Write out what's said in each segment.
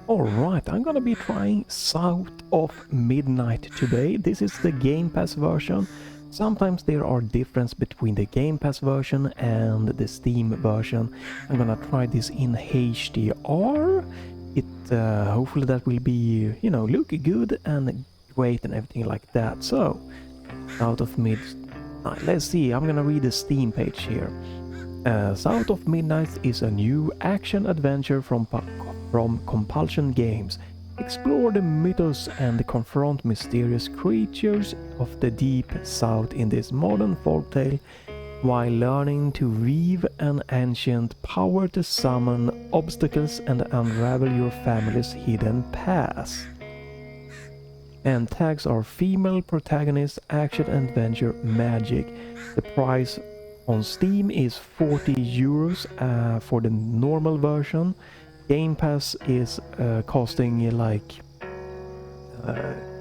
Alright, I'm gonna be trying South of Midnight today. This is the Game Pass version. Sometimes there are differences between the Game Pass version and the Steam version. I'm gonna try this in HDR. Hopefully that will be, look good and great and everything like that. So, South of Midnight. Let's see, I'm gonna read the Steam page here. South of Midnight is a new action-adventure from Compulsion Games. Explore the mythos and confront mysterious creatures of the deep south in this modern folktale while learning to weave an ancient power to summon obstacles and unravel your family's hidden past. And tags are female protagonist, action, adventure, magic. The price on Steam is 40 euros for the normal version. Game Pass is costing like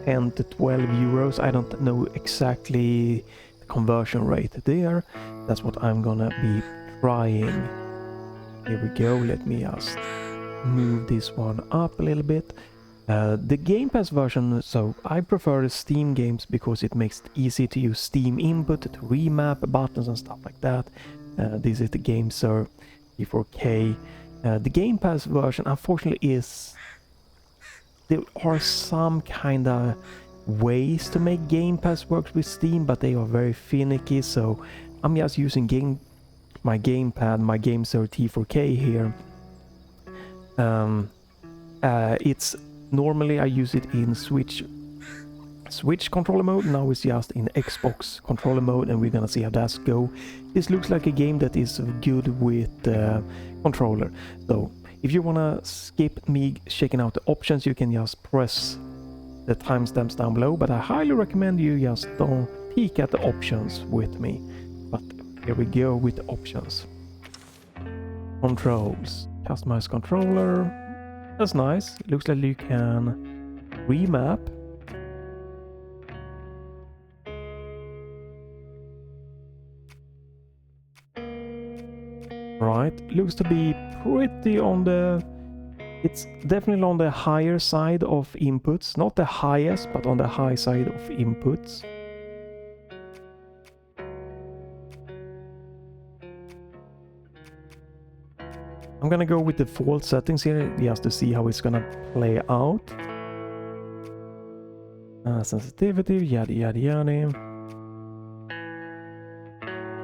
10 to 12 euros. I don't know exactly the conversion rate there. That's what I'm gonna be trying. Here we go. Let me just move this one up a little bit. The Game Pass version, so I prefer the Steam games because it makes it easy to use Steam input to remap buttons and stuff like that. This is the Gamesir T4 Kaleid. The Game Pass version, unfortunately, there are some kind of ways to make Game Pass work with Steam, but they are very finicky. So I'm just using my gamepad, my Gamesir T4 Kaleid here. It's normally I use it in Switch controller mode. Now it's just in Xbox controller mode, and we're gonna see how that's go. This looks like a game that is good with controller. So if you wanna skip me checking out the options, you can just press the timestamps down below, but I highly recommend you just don't peek at the options with me. But here we go with the options. Controls, customize controller. That's nice. It looks like you can remap. Right, looks to be pretty on the... It's definitely on the higher side of inputs. Not the highest, but on the high side of inputs. I'm gonna go with the default settings here just to see how it's gonna play out. Sensitivity, yada yada yada.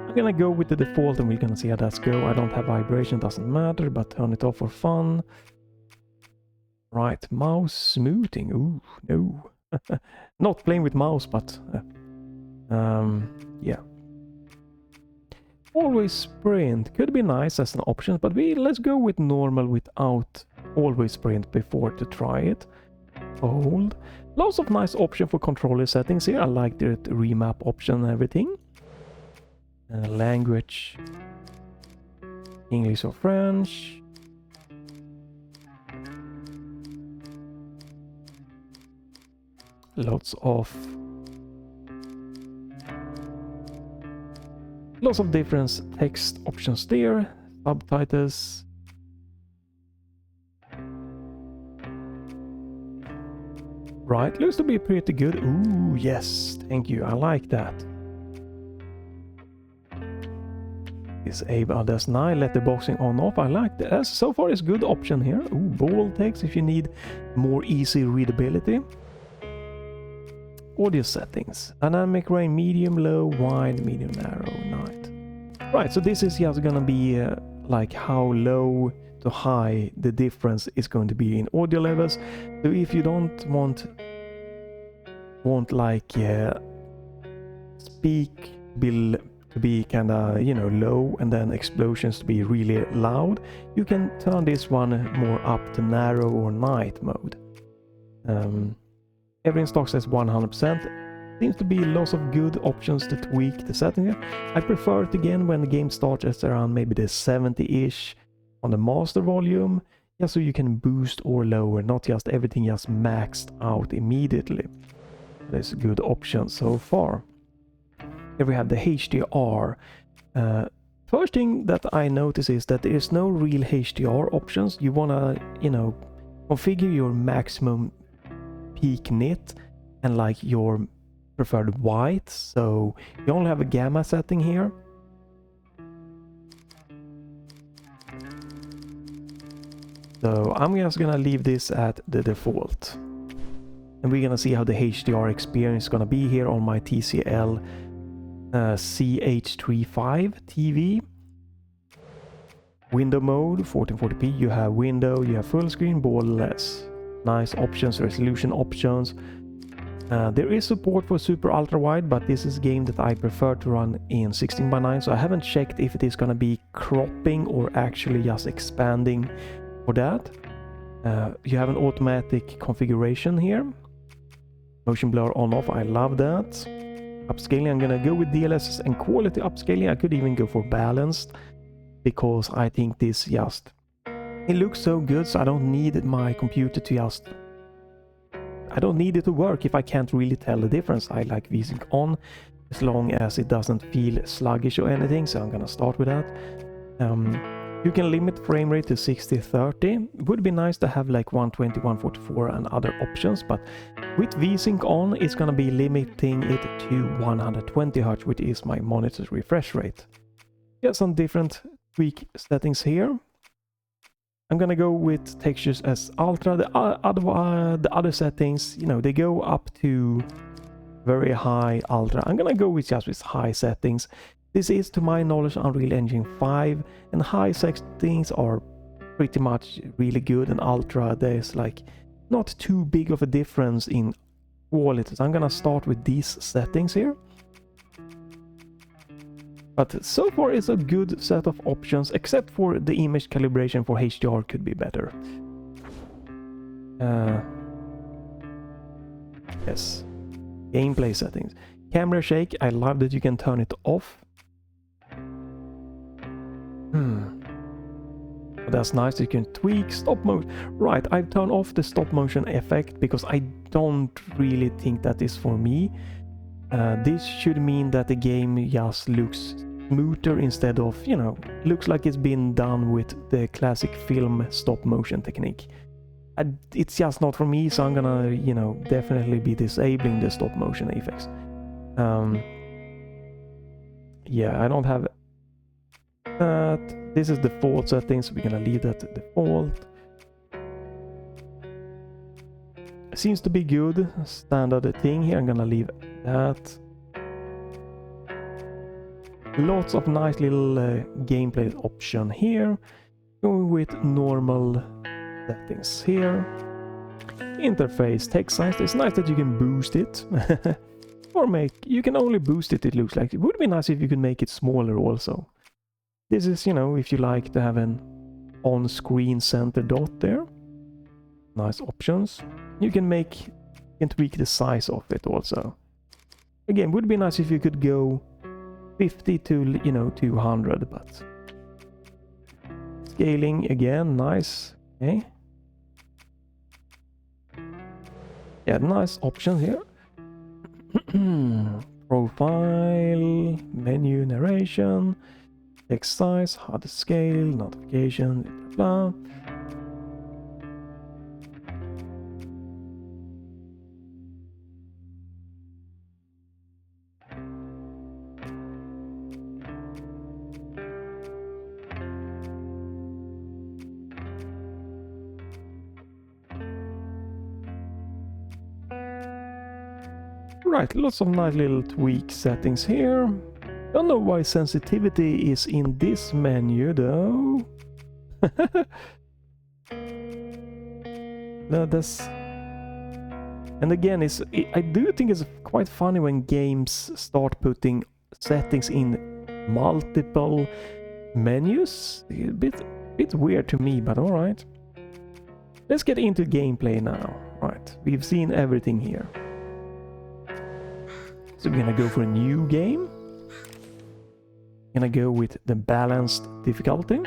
I'm gonna go with the default and we're gonna see how that's go. I don't have vibration, doesn't matter, but turn it off for fun. Right, mouse smoothing. Ooh, no. Not playing with mouse, but yeah. Always sprint could be nice as an option, but let's go with normal without always sprint before to try it. Hold. Lots of nice options for controller settings here. I like the remap option and everything. Language, English or French. Lots of different text options there. Subtitles. Right, looks to be pretty good. Ooh, yes, thank you. I like that. Disable that's nice. Letterboxing on off. I like that. So far, it's good option here. Ooh, bold text if you need more easy readability. Audio settings. Dynamic range, medium, low, wide, medium, narrow, night. Right, so this is just gonna be like how low to high the difference is going to be in audio levels. So if you don't want like speak bill to be kind of low and then explosions to be really loud, you can turn this one more up to narrow or night mode. Everything stock says 100%. Seems to be lots of good options to tweak the setting here. I prefer it again when the game starts at around maybe the 70-ish on the master volume, just so you can boost or lower, not just everything just maxed out immediately. That's a good option so far. Here we have the HDR. First thing that I notice is that there is no real HDR options. You wanna, configure your maximum peak nit and like your preferred white. So you only have a gamma setting here. So I'm just gonna leave this at the default. And we're gonna see how the HDR experience is gonna be here on my TCL CH35 TV. Window mode 1440p, you have window, you have full screen, borderless. Nice options, resolution options. There is support for super ultra wide, but this is a game that I prefer to run in 16:9, so I haven't checked if it is gonna be cropping or actually just expanding for that. You have an automatic configuration here. Motion blur on off, I love that. Upscaling, I'm gonna go with DLSS and quality upscaling. I could even go for balanced, because I think this just, it looks so good, so I don't need my computer to just, I don't need it to work if I can't really tell the difference. I like VSync on as long as it doesn't feel sluggish or anything, so I'm gonna start with that. You can limit frame rate to 60-30. It would be nice to have like 120, 144 and other options, but with VSync on, it's gonna be limiting it to 120 Hz, which is my monitor's refresh rate. Get some different tweak settings here. I'm gonna go with textures as ultra. The other settings, you know, they go up to very high ultra. I'm gonna go with just with high settings. This is, to my knowledge, Unreal Engine 5, and high settings are pretty much really good, and ultra, there's like not too big of a difference in quality. So I'm gonna start with these settings here. But so far it's a good set of options, except for the image calibration for HDR could be better. Yes. Gameplay settings. Camera shake, I love that you can turn it off. That's nice, you can tweak stop motion. Right, I've turned off the stop motion effect because I don't really think that is for me. This should mean that the game just looks smoother instead of, you know, looks like it's been done with the classic film stop motion technique. It's just not for me, so I'm gonna, you know, definitely be disabling the stop motion effects. Yeah, I don't have that. This is default settings, so we're gonna leave that default. Seems to be good, standard thing here. I'm gonna leave that. Lots of nice little gameplay option here. Going with normal settings here. Interface, text size. It's nice that you can boost it. Or you can only boost it, it looks like. It would be nice if you could make it smaller also. This is, you know, if you like to have an on-screen center dot there. Nice options. You can tweak the size of it also. Again, would be nice if you could go 50 to, you know, 200, but scaling again, nice. Okay. Yeah, nice options here. Profile, menu, narration, text size, how to scale, notification, blah, blah. Right, lots of nice little tweak settings here. Don't know why sensitivity is in this menu though. No, that's... And again, I do think it's quite funny when games start putting settings in multiple menus. A bit weird to me, but alright. Let's get into gameplay now. Right, we've seen everything here. So we're gonna go for a new game. Gonna go with the balanced difficulty.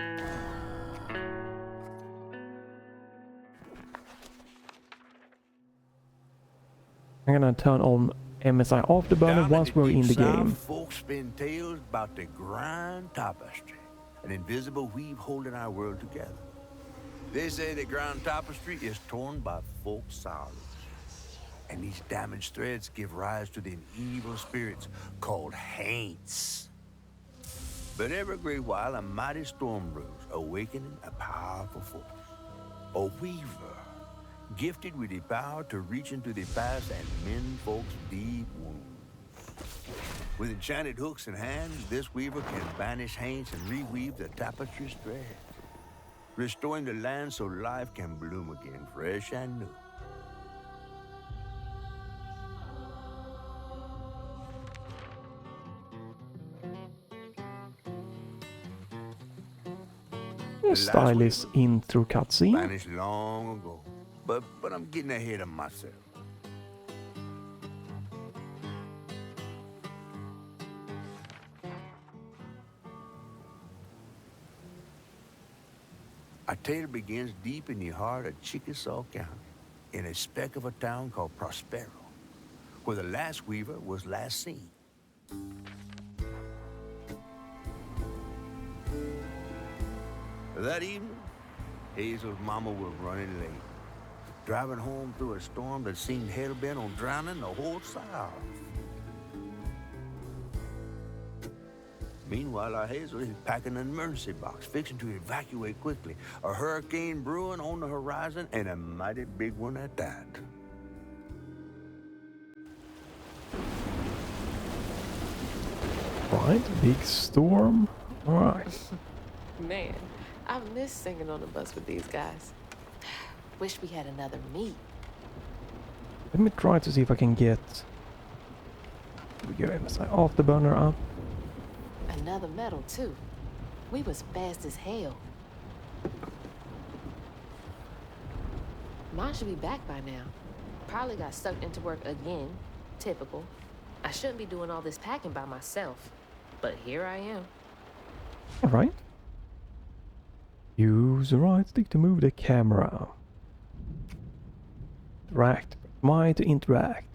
I'm gonna turn on MSI Afterburner once we're in the game. Folks spin tales about the grand tapestry, an invisible weave holding our world together. They say the ground tapestry is torn by folk sorrows, and these damaged threads give rise to them evil spirits called haints. But every great while, a mighty storm brews, awakening a powerful force. A weaver, gifted with the power to reach into the past and mend folks' deep wounds. With enchanted hooks in hand, this weaver can banish haints and reweave the tapestry's thread, restoring the land so life can bloom again, fresh and new. The last Stylish weaver intro cutscene. vanished long ago, but I'm getting ahead of myself. Our tale begins deep in the heart of Chickasaw County, in a speck of a town called Prospero, where the last weaver was last seen. That evening, Hazel's mama was running late, driving home through a storm that seemed hell-bent on drowning the whole South. Meanwhile, our Hazel is packing an emergency box, fixing to evacuate quickly. A hurricane brewing on the horizon, and a mighty big one at that. Right, big storm. Alright. Man, I miss singing on the bus with these guys. Wish we had another meet. Let me try to see if I can get... Here we go, afterburner up. Another medal, too. We was fast as hell. Mine should be back by now. Probably got sucked into work again. Typical. I shouldn't be doing all this packing by myself. But here I am. Alright. Use the right stick to move the camera. Interact. Y to interact.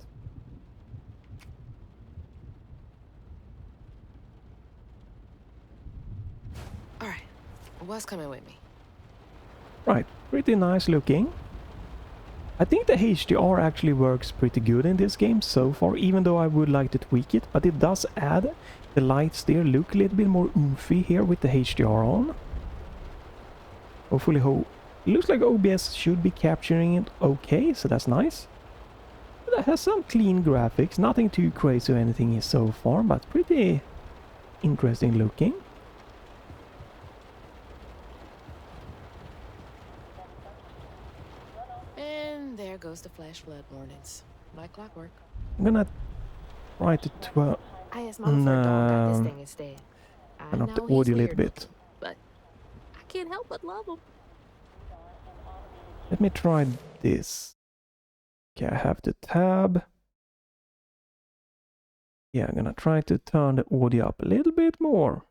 Alright. What's coming with me? Right, pretty nice looking. I think the HDR actually works pretty good in this game so far, even though I would like to tweak it, but it does add the lights there look a little bit more oomphy here with the HDR on. Hopefully, it looks like OBS should be capturing it okay, so that's nice. But it has some clean graphics, nothing too crazy or anything so far, but pretty interesting looking. And there goes the flash flood warnings. Like clockwork. I'm gonna try to I asked Mama for a dog out this no. thing instead. I Turn up the know he's audio a little weird bit. looking, but I can't help but love him. Let me try this. Okay, I have the tab. Yeah, I'm gonna try to turn the audio up a little bit more.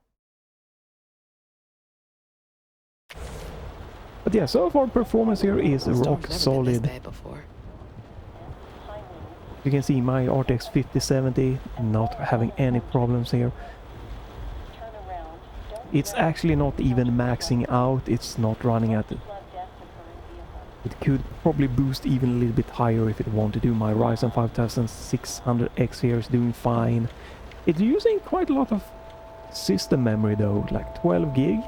But yeah, so far performance here is rock solid. You can see my RTX 5070 not having any problems here. It's actually not even maxing out, it's not running at it. It could probably boost even a little bit higher if it wanted to. My Ryzen 5600X here is doing fine. It's using quite a lot of system memory though, like 12 gig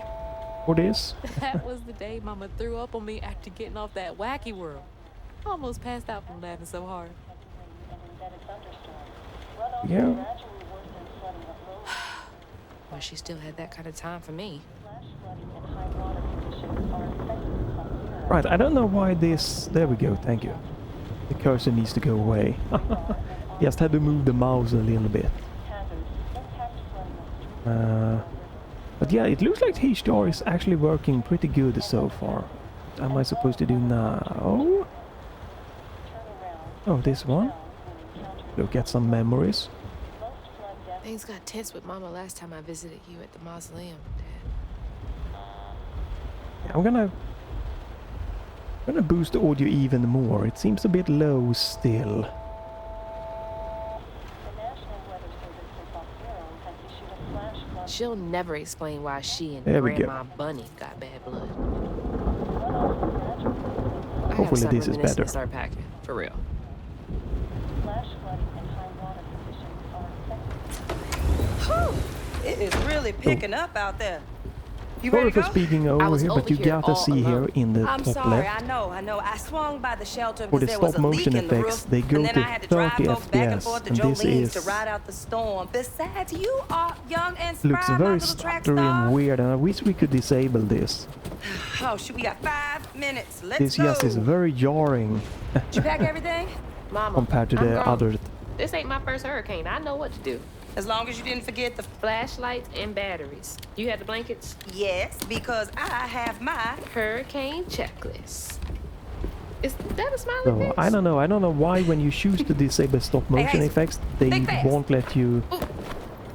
for this. That was the day Mama threw up on me after getting off that wacky world. Almost passed out from laughing so hard. Yeah. Well, she still had that kind of time for me. Right, I don't know why this... There we go, thank you. The cursor needs to go away. Just had to move the mouse a little bit. But yeah, it looks like HDR is actually working pretty good so far. What am I supposed to do now? Oh, this one. Look at some memories. Things got tense with Mama last time I visited you at the mausoleum, Dad. Yeah, I'm gonna boost the audio even more. It seems a bit low still. She'll never explain why she and There we go. Grandma Bunny got bad blood. Hopefully something this is reminiscent better. to start packing, for real. Flash flooding and high water conditions are expected. It is really picking up out there. You Sorry ready for to go? speaking I over was here, but over you here gotta all see here alone. in the I'm top sorry, left. I know. I swung by the shelter For the because there was stop a motion leak in the effects, roof, they go and then to I had to drive 30 folks back and FPS, forth to and this Jolene's to is ride out the storm. Besides, you are young and looks spry, my very little track stuttery and star. weird, and I wish we could disable this. Oh, shoot, we got 5 minutes. Let's This go. just is very jarring Did you pack everything? Mama, compared to I'm the grown. other. This ain't my first hurricane. I know what to do. As long as you didn't forget the... Flashlights and batteries. You had the blankets? Yes, because I have my... Hurricane checklist. Is that a smiley So face? I don't know why when you choose to disable stop motion hey, effects, they think fast. won't let you,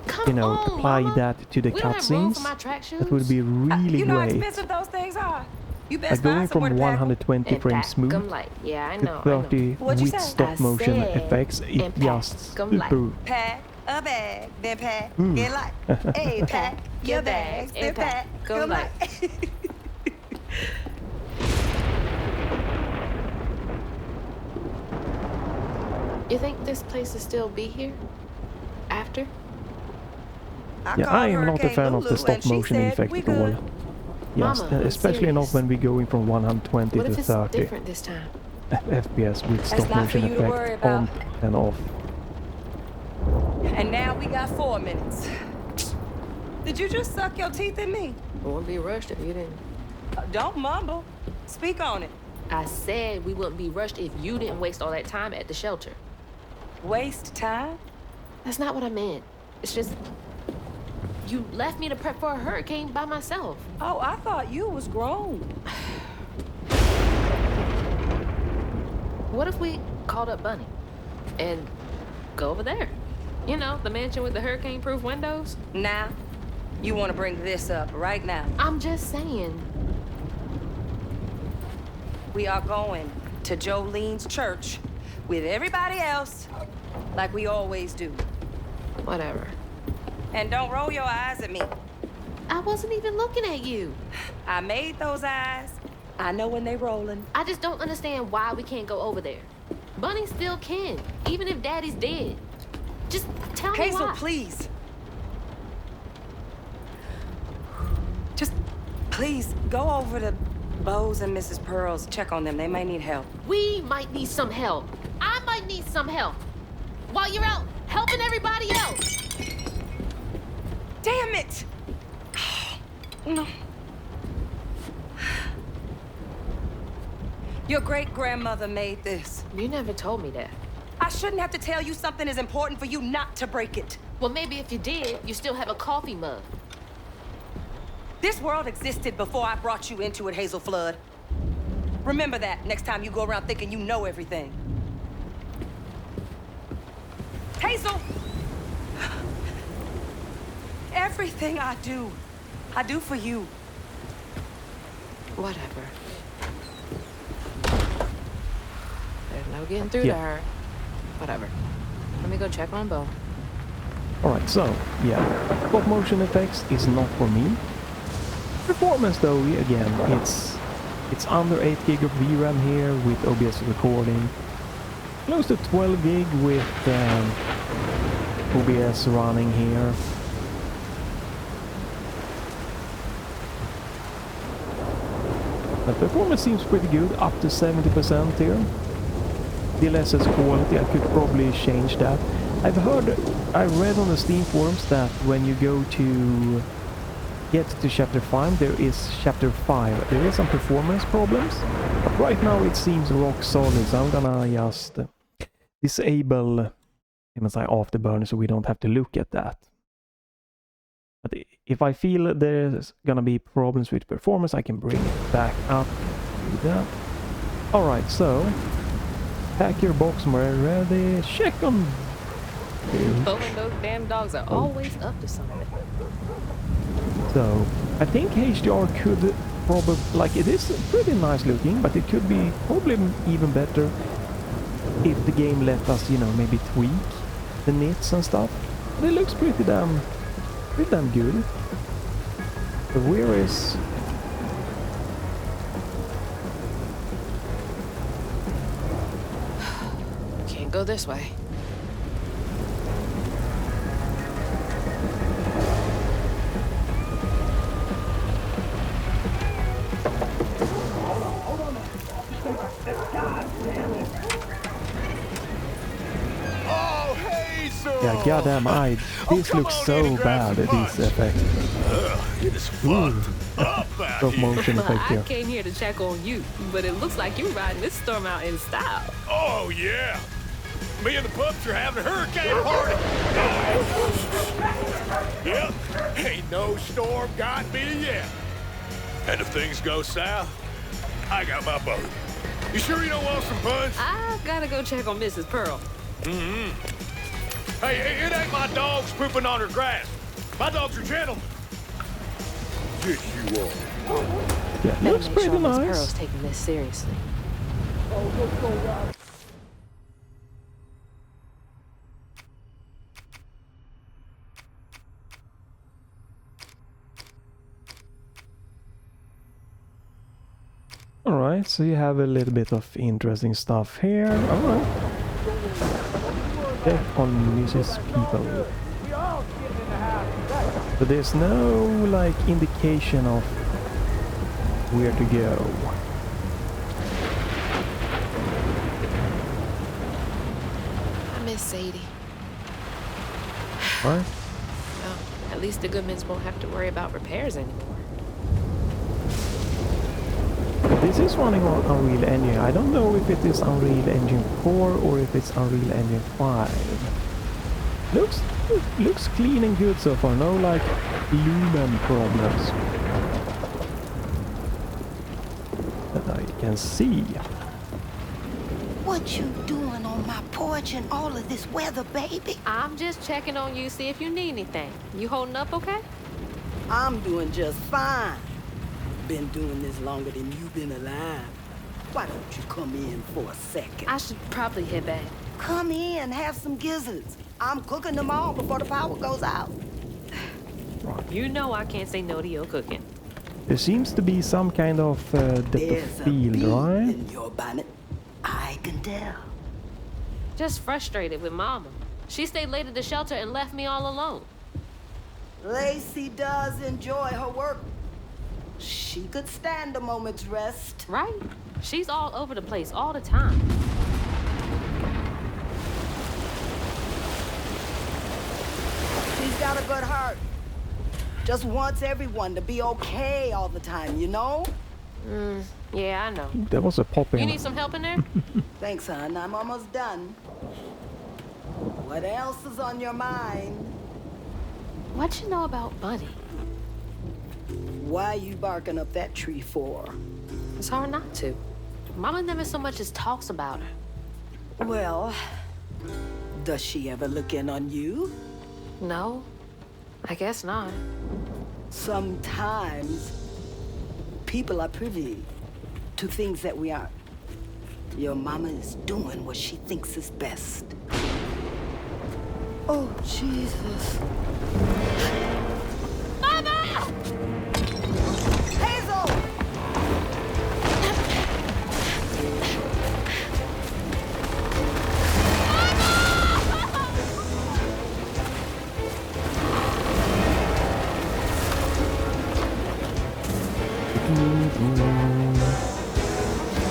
Come you know, on, apply Mama. that to the We don't have room cutscenes. for my track shoes. That would be really you know how great. expensive those things are. You best Like going find somewhere from to pack 'em. 120 And frames pack smooth 'em light. Yeah, I to know. 30 What'd you with say? stop I motion said, effects, it and pack just 'em light. super. Pack a bag, then pack, Mm. get light. Hey, pack your bags, then pack, go light. You think this place will still be here? After? Yeah, I am not a fan of the stop motion effect at all. Yes, Mama, I'm especially not serious. when we're going from 120 What to if it's 30 different this time? FPS with That's stop not for motion you to worry effect about. on and off. And now we got 4 minutes. Did you just suck your teeth at me? I wouldn't be rushed if you didn't. Don't mumble. Speak on it. I said we wouldn't be rushed if you didn't waste all that time at the shelter. Waste time? That's not what I meant. It's just... You left me to prep for a hurricane by myself. Oh, I thought you was grown. What if we called up Bunny and go over there? You know, the mansion with the hurricane-proof windows? Now, you want to bring this up right now. I'm just saying. We are going to Jolene's church with everybody else like we always do. Whatever. And don't roll your eyes at me. I wasn't even looking at you. I made those eyes. I know when they rolling. I just don't understand why we can't go over there. Bunny still can, even if Daddy's dead. Just tell me Hazel, why. please. Just please go over to Bo's and Mrs. Pearl's. Check on them. They may need help. We might need some help. I might need some help. While you're out helping everybody else. Damn it! No. Your great-grandmother made this. You never told me that. I shouldn't have to tell you something is important for you not to break it. Well, maybe if you did, you still have a coffee mug. This world existed before I brought you into it, Hazel Flood. Remember that next time you go around thinking you know everything. Hazel! Everything I do for you. Whatever. There's no getting through Yeah. to her. Whatever. Let me go check on Bo. Alright, so, yeah, stop motion effects is not for me. Performance though, again, it's under 8 gig of VRAM here with OBS recording. Close to 12 gig with OBS running here. The performance seems pretty good, up to 70% here. DLSS quality, I could probably change that. I read on the Steam forums that when you go to get to chapter 5, there is chapter 5. There is some performance problems, but right now it seems rock solid, so I'm gonna just disable MSI Afterburner so we don't have to look at that. But if I feel there's gonna be problems with performance, I can bring it back up. Do that. Alright, so pack your box when we're ready. Check on. Bo and those damn dogs are always up to something. So I think HDR could probably, like, it is pretty nice looking, but it could be probably even better if the game let us, you know, maybe tweak the nits and stuff. But it looks pretty damn good. So where is... Go this way. Oh, hey, sir. Yeah, goddamn, this looks so bad, this effect. It is fucked up out Stop here. motion Well, effect I here. came here to check on you, but it looks like you're riding this storm out in style. Oh, yeah. Me and the pups are having a hurricane party. Yep, ain't no storm got me yet. And if things go south, I got my boat. You sure you don't want some punch? I gotta go check on Mrs. Pearl. Hey, it ain't my dogs pooping on her grass. My dogs are gentlemen. Yes, you are. Yeah, Better looks make pretty sure Miss nice. Pearl's taking this seriously. Alright, so you have a little bit of interesting stuff here. Alright. Check on Mrs. People. But there's no, like, indication of where to go. I miss Sadie. Right? Well, at least the Goodmans won't have to worry about repairs anymore. This is running on Unreal Engine. I don't know if it is Unreal Engine 4 or if it's Unreal Engine 5. Looks clean and good so far. No, like, lumen problems that I can see. What you doing on my porch in all of this weather, baby? I'm just checking on you, see if you need anything. You holding up okay? I'm doing just fine. Been doing this longer than you've been alive. Why don't you come in for a second? I should probably head back. Come in, have some gizzards. I'm cooking them all before the power goes out. You know I can't say no to your cooking. There seems to be some kind of depth There's of a field, bee right? in your bonnet. I can tell. Just frustrated with Mama. She stayed late at the shelter and left me all alone. Lacey does enjoy her work. She could stand a moment's rest. Right? She's all over the place all the time. She's got a good heart. Just wants everyone to be okay all the time, you know? Yeah, I know. There was a popping. You need some help in there? Thanks, hon. I'm almost done. What else is on your mind? What you know about Buddy? Why you barking up that tree for? It's hard not to. Mama never so much as talks about her. Well, does she ever look in on you? No, I guess not. Sometimes people are privy to things that we aren't. Your mama is doing what she thinks is best. Oh, Jesus. Mama! Hazel!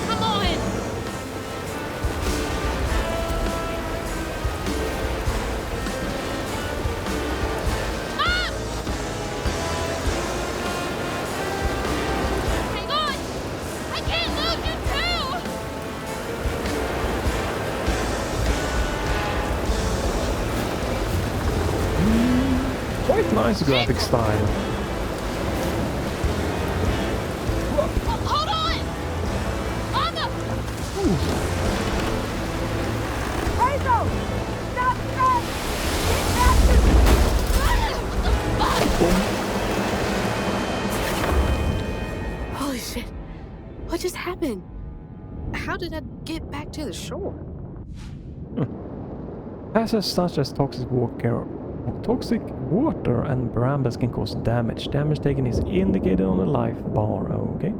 Come on! Mom! Hang on! I can't lose you too! Quite nice graphic style. Hold on! Mama! Hazel! Stop that! Holy shit. What just happened? How did I get back to the shore? Hazards such as toxic water and brambles can cause damage. Damage taken is indicated on the life bar. Okay.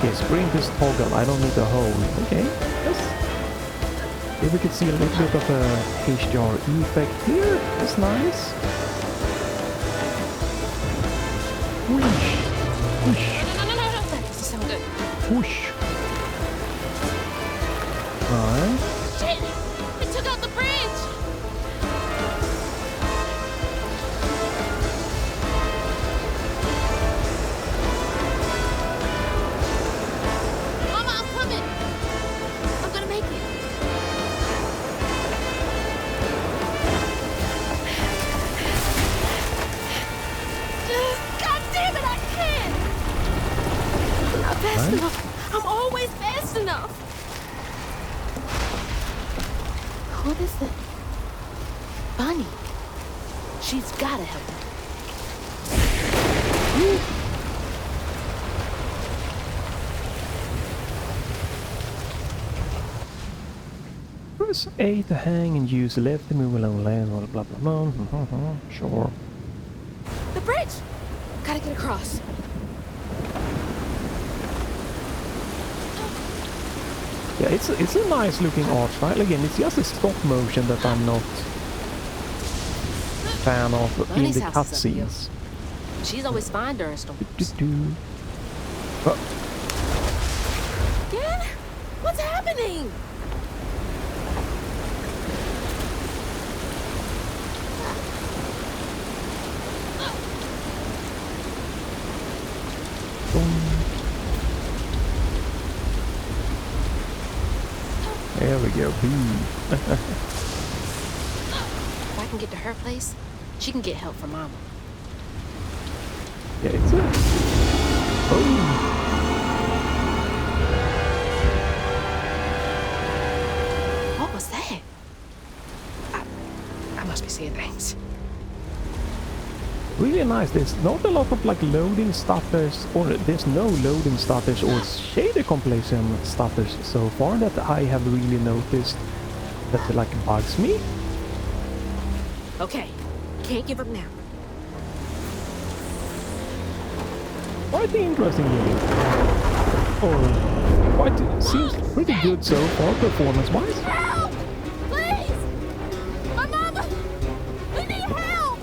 Okay, sprint is toggle. I don't need to hold. Okay. Yes. Here we can see a little bit of a HDR effect here. That's nice. Whoosh. Whoosh. No. That doesn't sound good. Whoosh. Alright. Shit! It took out the bridge! Mama, I'm coming! I'm gonna make it. God damn it, I can't! I'm not fast Right. enough. I'm always fast enough. What is it? Bunny. She's gotta help me. Press A to hang and use left to move along lane, blah blah blah. Sure. The bridge! Gotta get across. Yeah, it's a nice looking art style. Again, it's just a stop motion that I'm not fan of in Bunny's the house is up here. cutscenes. She's always fine during storms. Oh, Dad? What's happening? there we go. Boom. If I can get to her place, she can get help from Mama. Yeah, it's a... Oh! What was that? I must be seeing things. Really nice. There's not a lot of like loading stutters, or there's no loading stutters or shader compilation stutters so far that I have really noticed that like bugs me. Okay, can't give up now. Quite interesting game. Or quite seems pretty good so far performance-wise. Help! Please! My mama! We need help!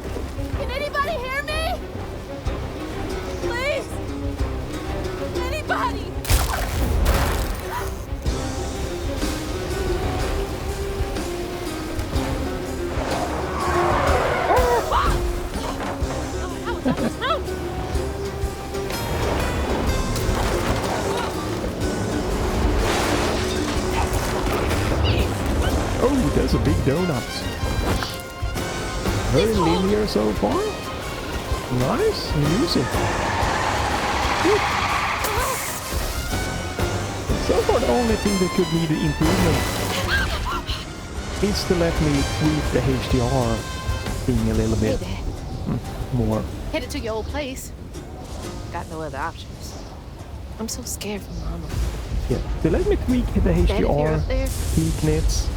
Can anybody hear me? Please! Anybody! That was wrong! Oh, there's a big donut. Very linear so far. Nice music. Woo. So far the only thing that could need improvement is to let me tweak the HDR thing a little bit Hey, Dad. more. Headed to your old place. Got no other options. I'm so scared for Mama. Yeah, to let me tweak the Dad, if you're HDR, up there, peak nits,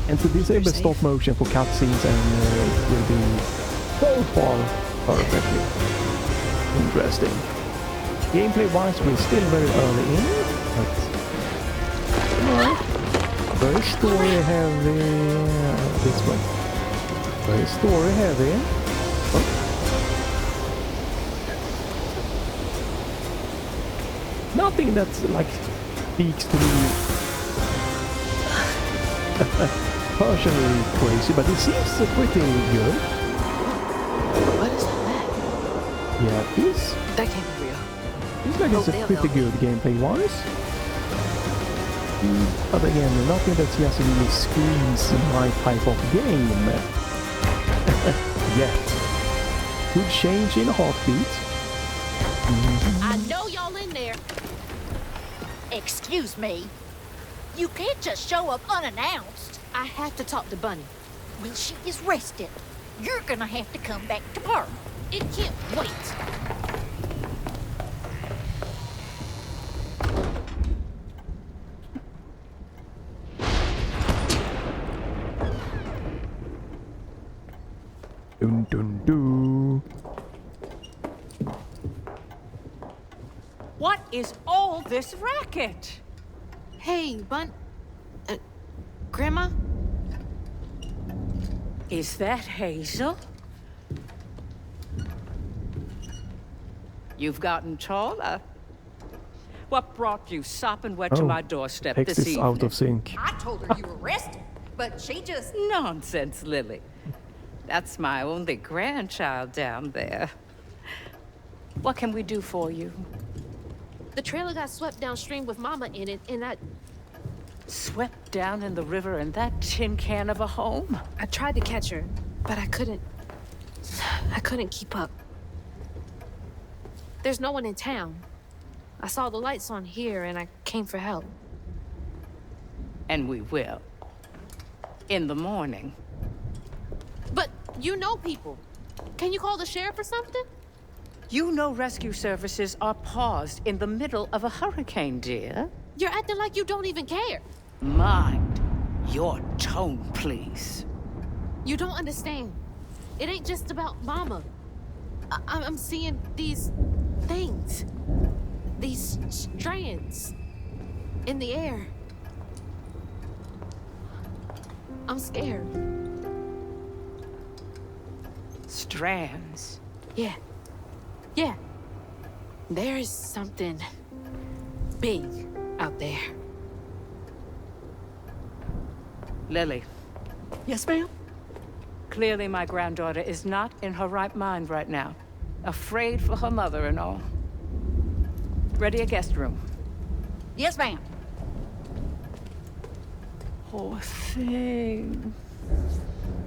and to disable You're safe. stop motion for cutscenes, and it will be so far perfectly interesting. Gameplay wise, we're still very early in, but alright. Very story heavy. This way. Very story heavy. Oh. Nothing that's like speaks to me personally crazy, but it seems pretty good. what is that? Yeah, it feels That can't be real. like it's they'll a pretty help me. good gameplay wise. But again, nothing that just really screams my type of game yet. Could change in a heartbeat. I know y'all in there. Excuse me. You can't just show up unannounced. I have to talk to Bunny. When she is rested, you're gonna have to come back to work. It can't wait. Dun dun dun. What is all this racket? Hey, Grandma? Is that Hazel? You've gotten taller. What brought you sopping wet to Oh, my doorstep text this is evening? out of sync. I told her you were resting, but she just... Nonsense, Lily. That's my only grandchild down there. What can we do for you? The trailer got swept downstream with Mama in it, and Swept down in the river in that tin can of a home? I tried to catch her, but I couldn't keep up. There's no one in town. I saw the lights on here, and I came for help. And we will. In the morning. But you know people. Can you call the sheriff or something? You know rescue services are paused in the middle of a hurricane, dear. You're acting like you don't even care. Mind your tone, please. You don't understand. It ain't just about Mama. I'm seeing these things. These strands in the air. I'm scared. Strands. Yeah. Yeah. There is something big out there. Lily, Yes, ma'am? clearly my granddaughter is not in her right mind right now. Afraid for her mother and all. Ready a guest room. Yes, ma'am. Poor thing.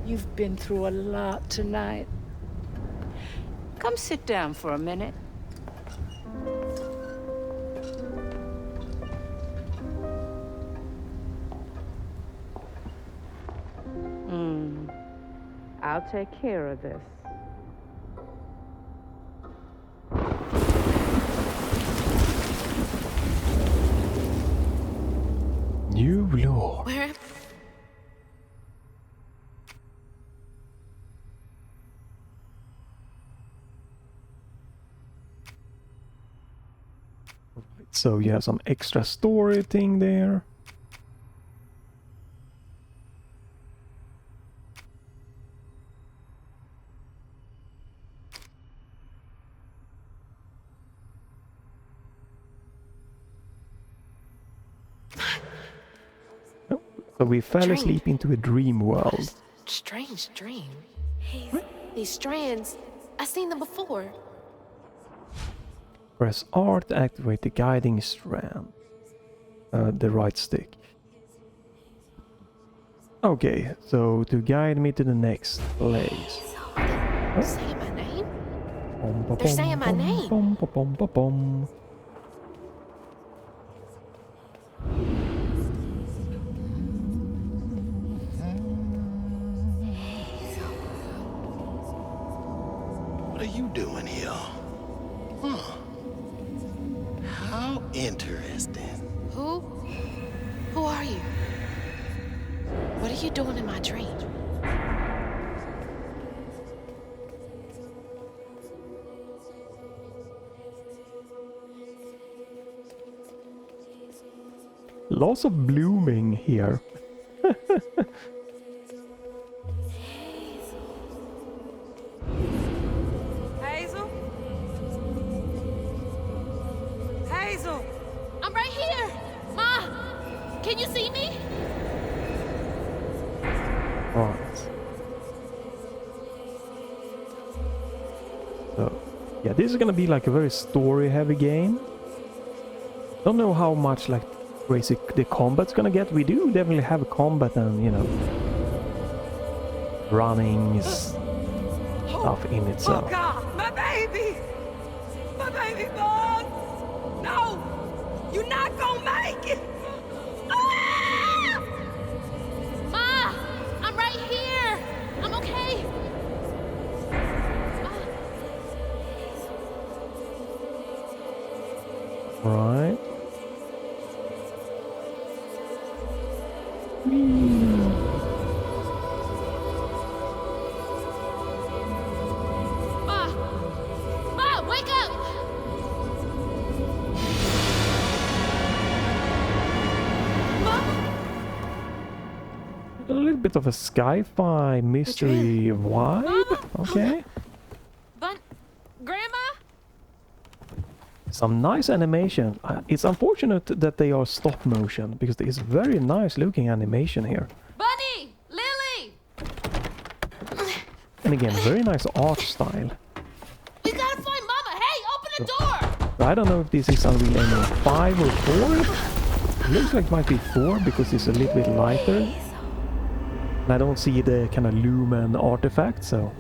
You've been through a lot tonight. Come sit down for a minute. I'll take care of this. New law. Where? So you have some extra story thing there. So we fell Dream. asleep into a dream world. Strange dream. These strands, I've seen them before. Press R to activate the guiding strand. The right stick. Okay, so to guide me to the next place. They're saying my name? They're saying my name. Bum, bum, bum, bum, bum. What are you doing here? Huh. How interesting. Who are you? What are you doing in my dream? Lots of blooming here. Hazel? Hazel! I'm right here! Ma! Can you see me? Right. So, yeah, this is gonna be like a very story-heavy game. Don't know how much like crazy the combat's gonna get. We do definitely have a combat and, you know, running stuff in itself. Oh God, my baby! My baby boy! No! You're not gonna make it! Ah! Ma! I'm right here! I'm okay! Right. Ma! Ma, wake up! bit of a sci-fi mystery vibe. Okay. But, Grandma? Some nice animation. It's unfortunate that they are stop motion, because there is very nice looking animation here. Bunny! Lily! And again, very nice art style. We gotta find Mama! Hey, open the door! I don't know if this is Unreal Engine 5 or 4. It looks like it might be 4 because it's a little bit lighter. And I don't see the kind of lumen artifact, so...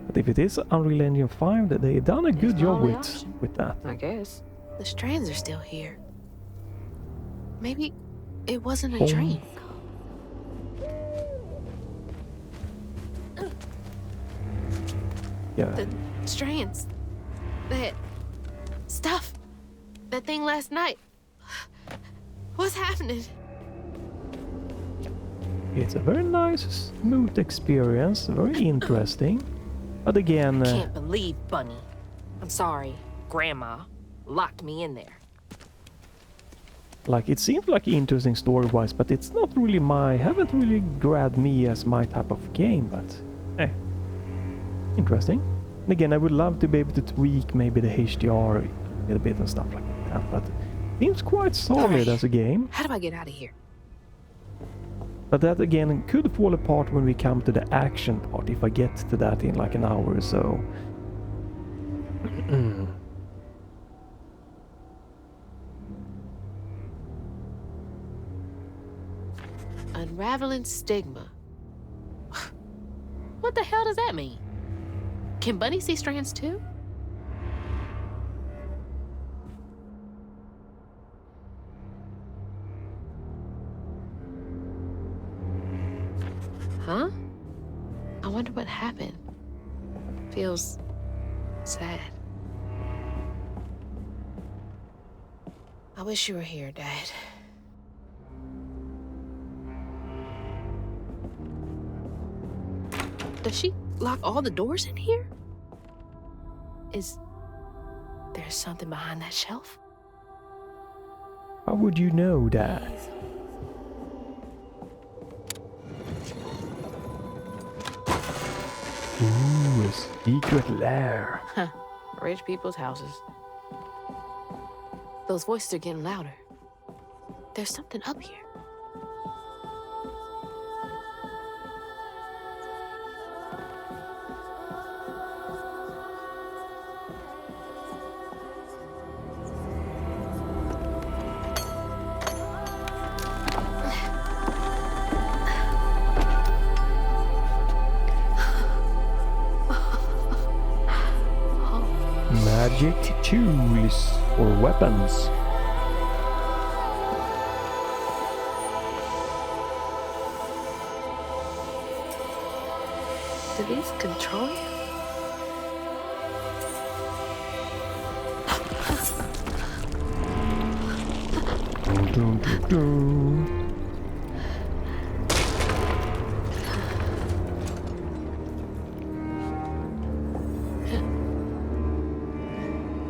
But if it is Unreal Engine 5, they've done a good job with that. I guess. The strands are still here. Maybe it wasn't a dream. Yeah. The strands. That stuff. That thing last night. What's happening? It's a very nice, smooth experience, very interesting. But again... Can't believe Bunny. I'm sorry, Grandma locked me in there. Like, it seems like interesting story-wise, but it's not really haven't really grabbed me as my type of game, but... interesting. And again, I would love to be able to tweak maybe the HDR a little bit and stuff like that, but it seems quite solid as a game. How do I get out of here? But that again could fall apart when we come to the action part, if I get to that in like an hour or so. Unraveling stigma. What the hell does that mean? Can Bunny see strands too? Huh? I wonder what happened. Feels sad. I wish you were here, Dad. Does she lock all the doors in here? Is there something behind that shelf? How would you know that? Ooh, a secret lair. Huh. Rich people's houses. Those voices are getting louder. There's something up here. Magic tools or weapons. Do these control you? Dun, dun, dun.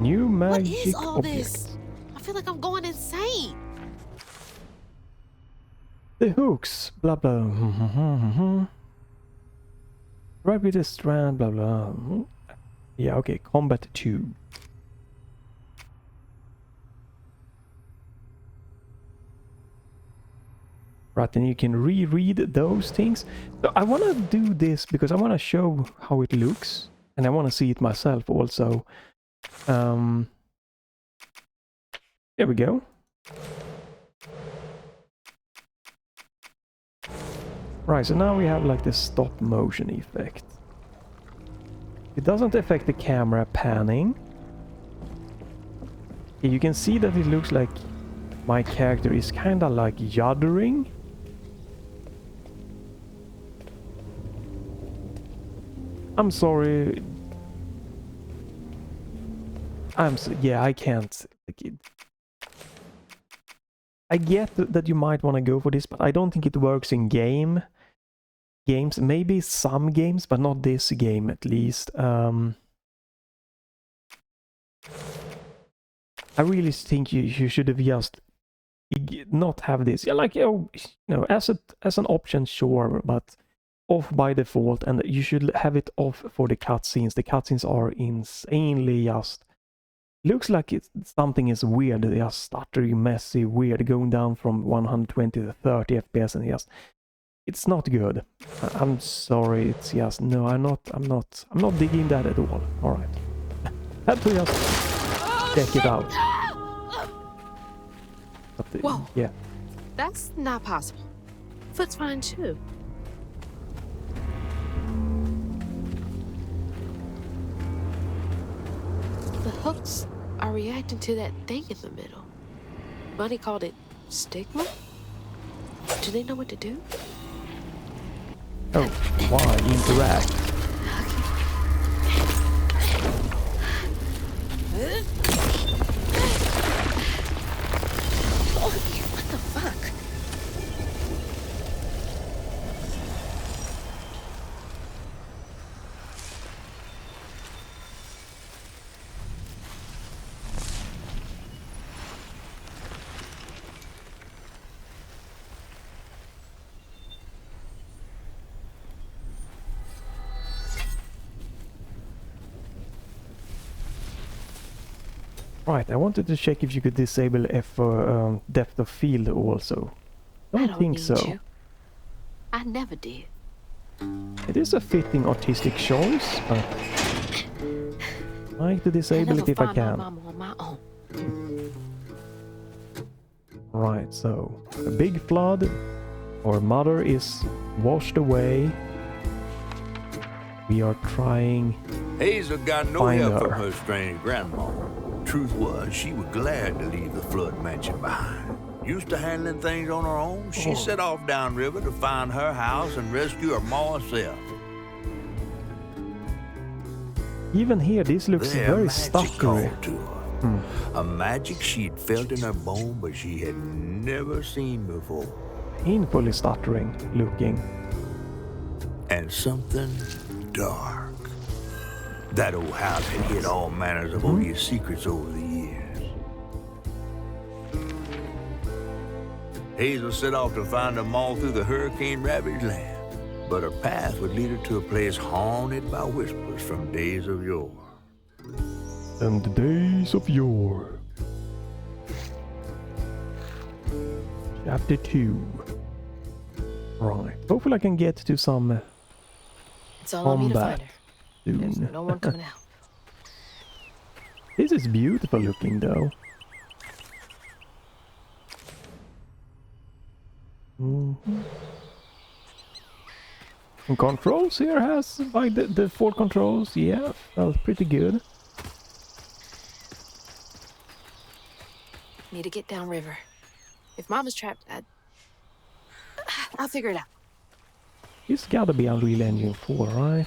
New magic What is all objects. this? I feel like I'm going insane. The hooks, blah blah. Right with the strand, blah blah. Yeah, okay, combat 2. Right, then you can reread those things. So I want to do this because I want to show how it looks. And I want to see it myself also. There we go. Right, so now we have like the stop motion effect. It doesn't affect the camera panning. You can see that it looks like my character is kind of like yuddering. I'm sorry. Yeah, I can't. I get that you might want to go for this, but I don't think it works in games. Maybe some games, but not this game at least. I really think you should have just not have this. Yeah, like, you know, as an option, sure, but off by default, and you should have it off for the cutscenes. The cutscenes are insanely just... Looks like something is weird, just stuttery, messy, weird, going down from 120 to 30 FPS, and just... It's not good. I'm sorry, it's just... No, I'm not digging that at all. Alright. Had to just check it out. But Whoa. yeah. That's not possible. Foot's fine too. The hooks are reacting to that thing in the middle. Bunny called it stigma? Do they know what to do? Oh, why interact? What the fuck? Right, I wanted to check if you could disable depth of field also. I Don't think need so. you. I never did. It is a fitting artistic choice, but I like to disable it if I My can. mama on my own. Right, so a big flood. Our mother is washed away. We are trying. Hazel got no Find help from her. her strange grandma. Truth was, she was glad to leave the flood mansion behind. Used to handling things on her own, she set off downriver to find her house and rescue her ma herself. Even here, this looks There, very magic stuttery. called to her. A magic she'd felt in her bone, but she had never seen before. Painfully stuttering looking. And something dark. That old house had hid all manners of odious secrets over the years. Hazel set off to find them all through the hurricane-ravaged land, but her path would lead her to a place haunted by whispers from days of yore. And the days of yore. Chapter 2. Right. Hopefully I can get to some It's all on me to combat find her. There's soon. no one coming out. This is beautiful looking though. And controls here has by the default controls, yeah, felt pretty good. Need to get downriver. If Mama's trapped, I'll figure it out. It's gotta be Unreal Engine 4, right?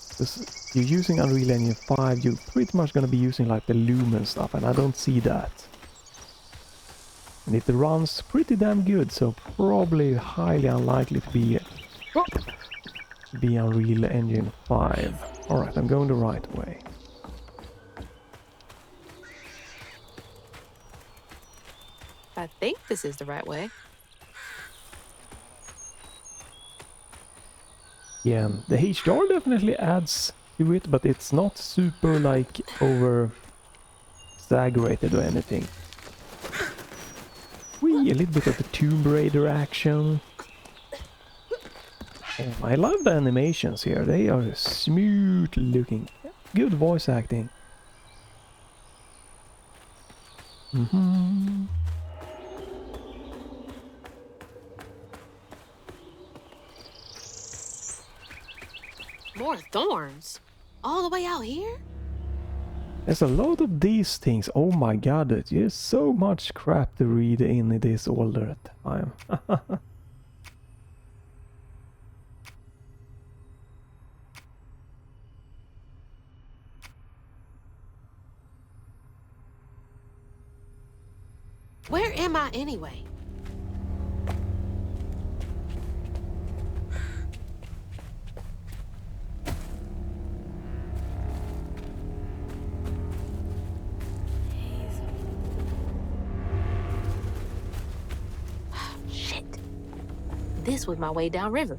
Because you're using Unreal Engine 5, you're pretty much gonna be using like the Lumen stuff, and I don't see that. And it runs pretty damn good, so probably highly unlikely to be Unreal Engine 5. Alright, I'm going the right way. I think this is the right way. Yeah, the HDR definitely adds to it, but it's not super like over exaggerated or anything. Whee, a little bit of a Tomb Raider action. I love the animations here, they are smooth looking. Good voice acting. More thorns? All the way out here? There's a lot of these things. Oh my god, there's so much crap to read in this all the time. Where am I anyway? This was my way downriver.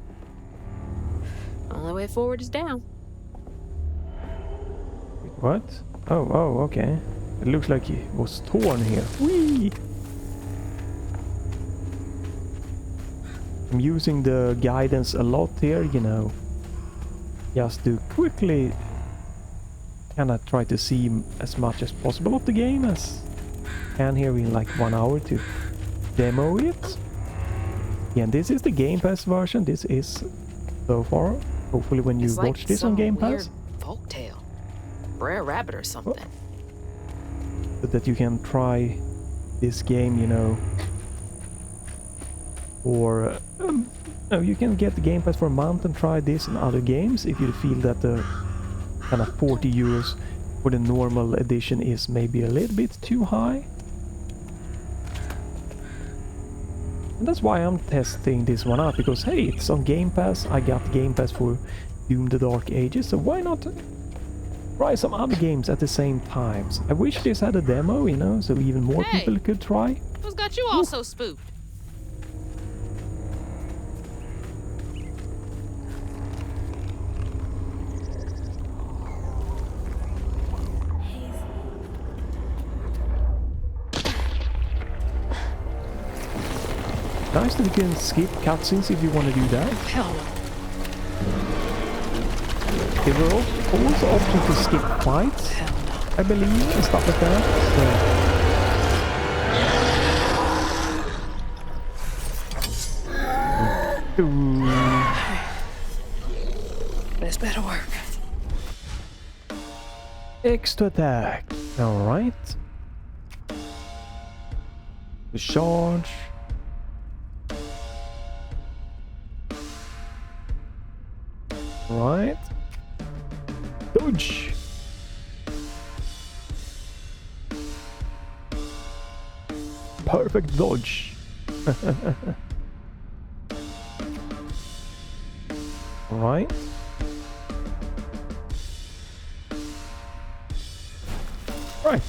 Only way forward is down. What? Oh, okay. It looks like it was torn here. Whee! I'm using the guidance a lot here, you know. Just to quickly kind of try to see as much as possible of the game as I can here in like 1 hour to demo it. Yeah, and this is the Game Pass version. This is so far. Hopefully when you It's watch like this on some Game weird Pass, folktale. Brer Rabbit or something. so that you can try this game, you know. Or no, you can get the Game Pass for a month and try this and other games if you feel that the kind of 40 euros for the normal edition is maybe a little bit too high. And that's why I'm testing this one out, because hey, it's on Game Pass. I got Game Pass for Doom the Dark Ages, so why not try some other games at the same time? I wish this had a demo, you know, so even more Hey. people could try. Who's got you all so spooked? Nice that you can skip cutscenes if you want to do that. Hell no. There were also options to skip fights, Hell no. I believe, and stuff like that. So. Ooh. This better work. X to attack. Alright. The charge. Right. Dodge. Perfect dodge. Right. Right.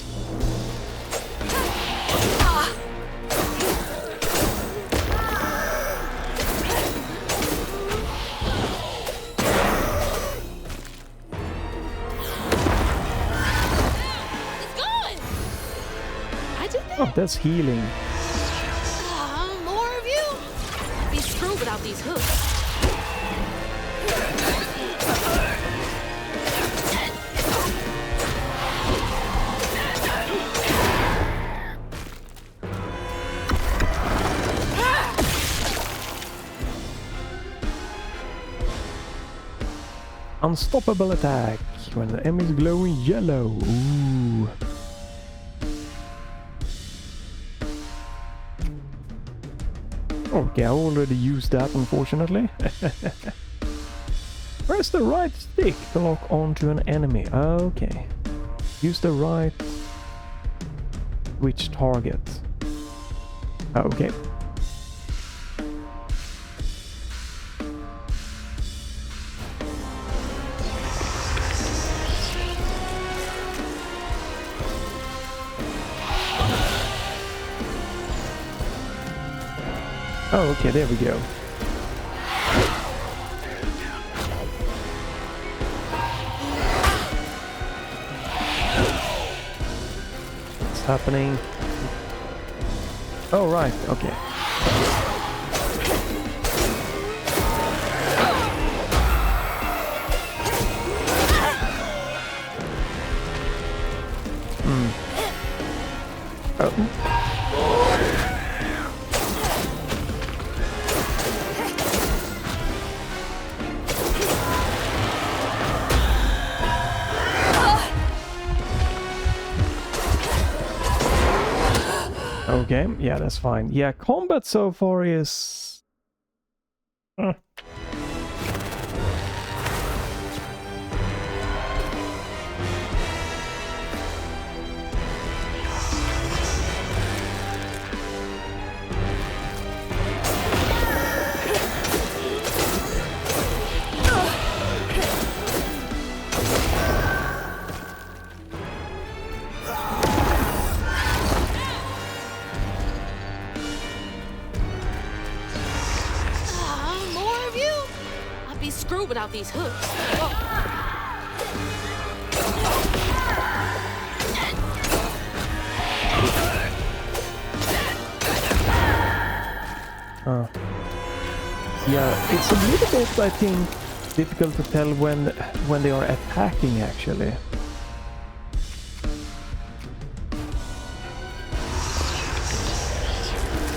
It's going! I did that? Oh, that's healing. More of you? Be screwed without these hooks. Unstoppable attack when the enemy is glowing yellow. Ooh. Okay, I already used that, unfortunately. Press the right stick to lock onto an enemy. Okay. Use the right... Which target? Okay. Oh, okay, there we go. What's happening? Oh, right, okay. Oh. Okay, yeah, that's fine. Yeah, combat so far is... be screwed without these hooks. Oh. Yeah, it's a little bit, I think, difficult to tell when they are attacking actually.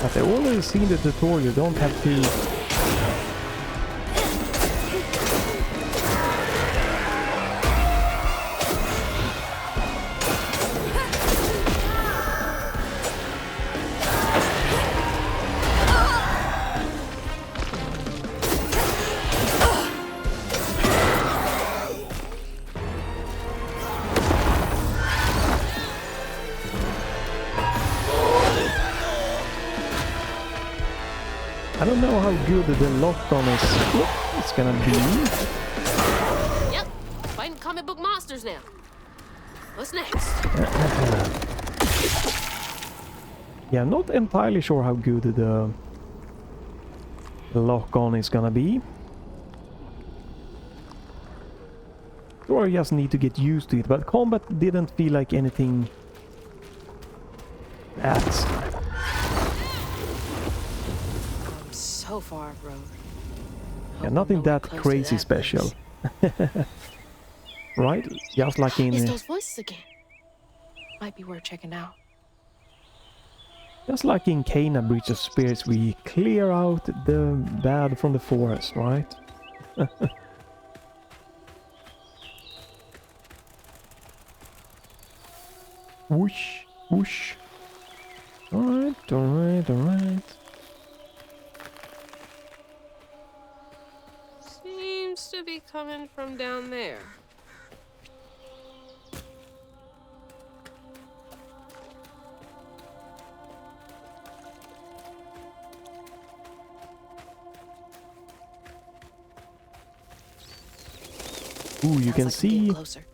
But I already seen the tutorial, don't have to... I don't know how good the lock-on is it's gonna be. Yep, fighting comic book monsters now. What's next? Yeah, not entirely sure how good the lock-on is gonna be. Or I just need to get used to it, but combat didn't feel like anything that... So far, bro. Yeah, nothing that crazy special. Right? Just like in... It's those voices again. Might be worth checking out. Just like in Kena Breach of Spirits, we clear out the bad from the forest, right? Whoosh, whoosh. Alright, alright, alright. Seems to be coming from down there. Ooh, you can see... Closer.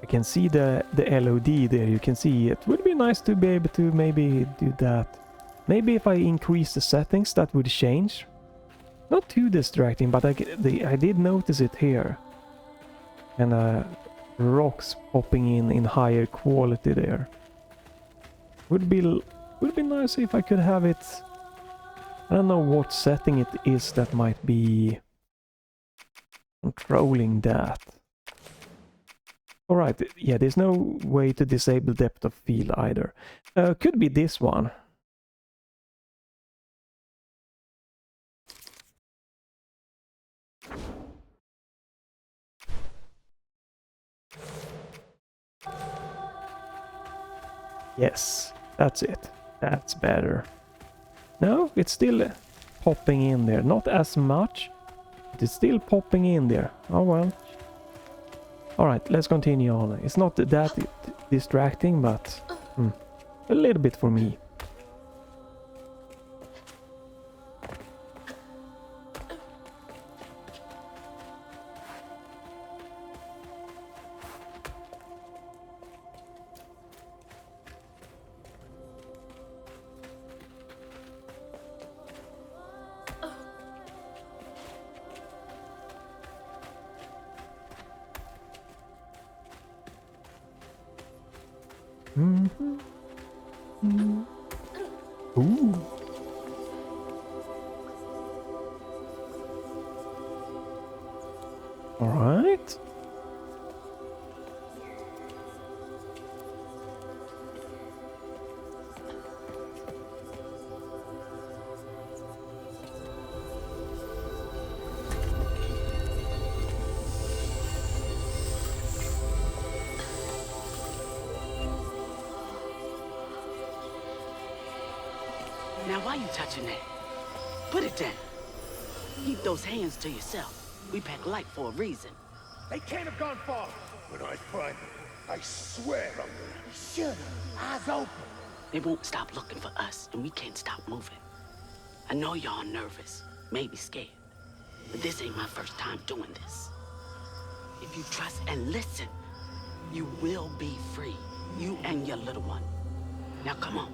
I can see the LOD there, you can see it. Would be nice to be able to maybe do that. Maybe if I increase the settings that would change. Not too distracting, but I did notice it here. And rocks popping in higher quality there. Would be nice if I could have it... I don't know what setting it is that might be controlling that. Alright, yeah, there's no way to disable depth of field either. Could be this one. Yes, that's it. That's better. No, it's still popping in there. Not as much. But it's still popping in there. Oh well. Alright, let's continue on. It's not that distracting, but a little bit for me. Ooh. All right. Now, why you touching that? Put it down. Keep those hands to yourself. We pack light for a reason. They can't have gone far. When I find them, I swear I'm gonna... Shut up. Eyes open. They won't stop looking for us, and we can't stop moving. I know y'all nervous, maybe scared, but this ain't my first time doing this. If you trust and listen, you will be free. You and your little one. Now, come on.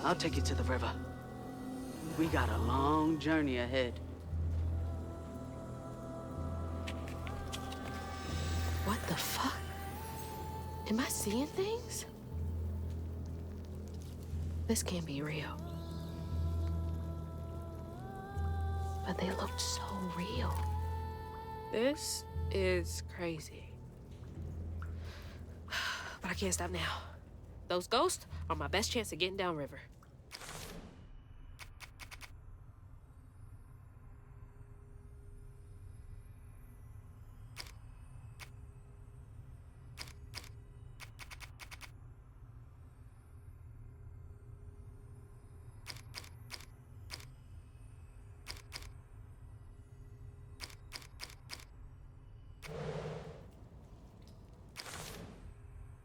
I'll take you to the river. We got a long journey ahead. What the fuck? Am I seeing things? This can't be real. But they looked so real. This is crazy. But I can't stop now. Those ghosts are my best chance of getting downriver.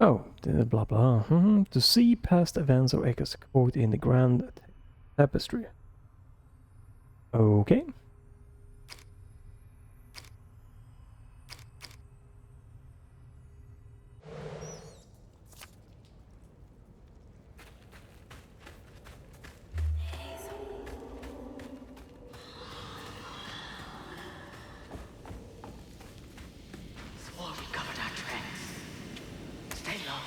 Oh, blah blah. To see past events or echoes quote in the grand tapestry. Okay. Swore we covered our tracks. Stay low.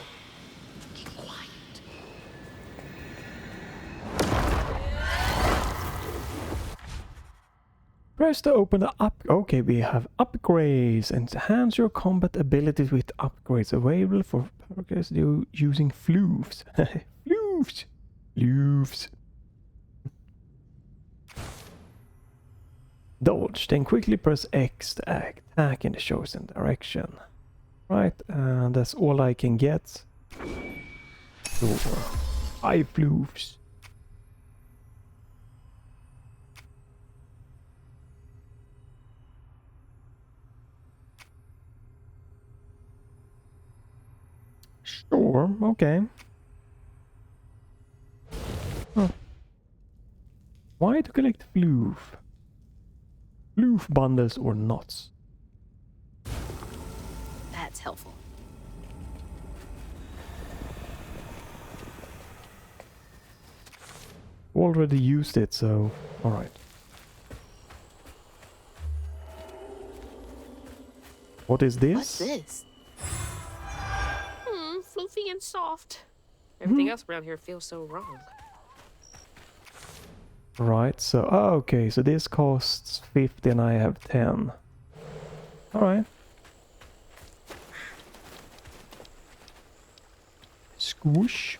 Keep quiet. Press to open the up. Okay, we have upgrades. Enhance your combat abilities with upgrades available for purchase using floofs. Floofs. Floofs. Dodge, then quickly press X to attack in the chosen direction. Right, and that's all I can get. So, 5 floofs. Sure, okay. Huh. Why to collect floof? Floof bundles or nuts? That's helpful. Already used it, so alright. What is this? What's this? Floofy and soft. Everything else around here feels so wrong. Right, so okay, so this costs 50 and I have 10. Alright. Squish.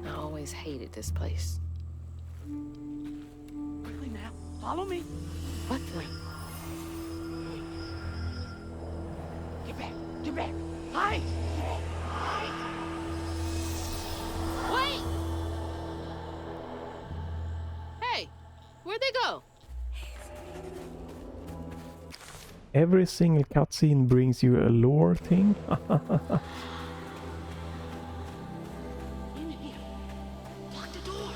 I always hated this place. Quickly now. Follow me. What the? Get back. Get back. Hide. Wait! Hey, where'd they go? Every single cutscene brings you a lore thing. In here. Lock the door.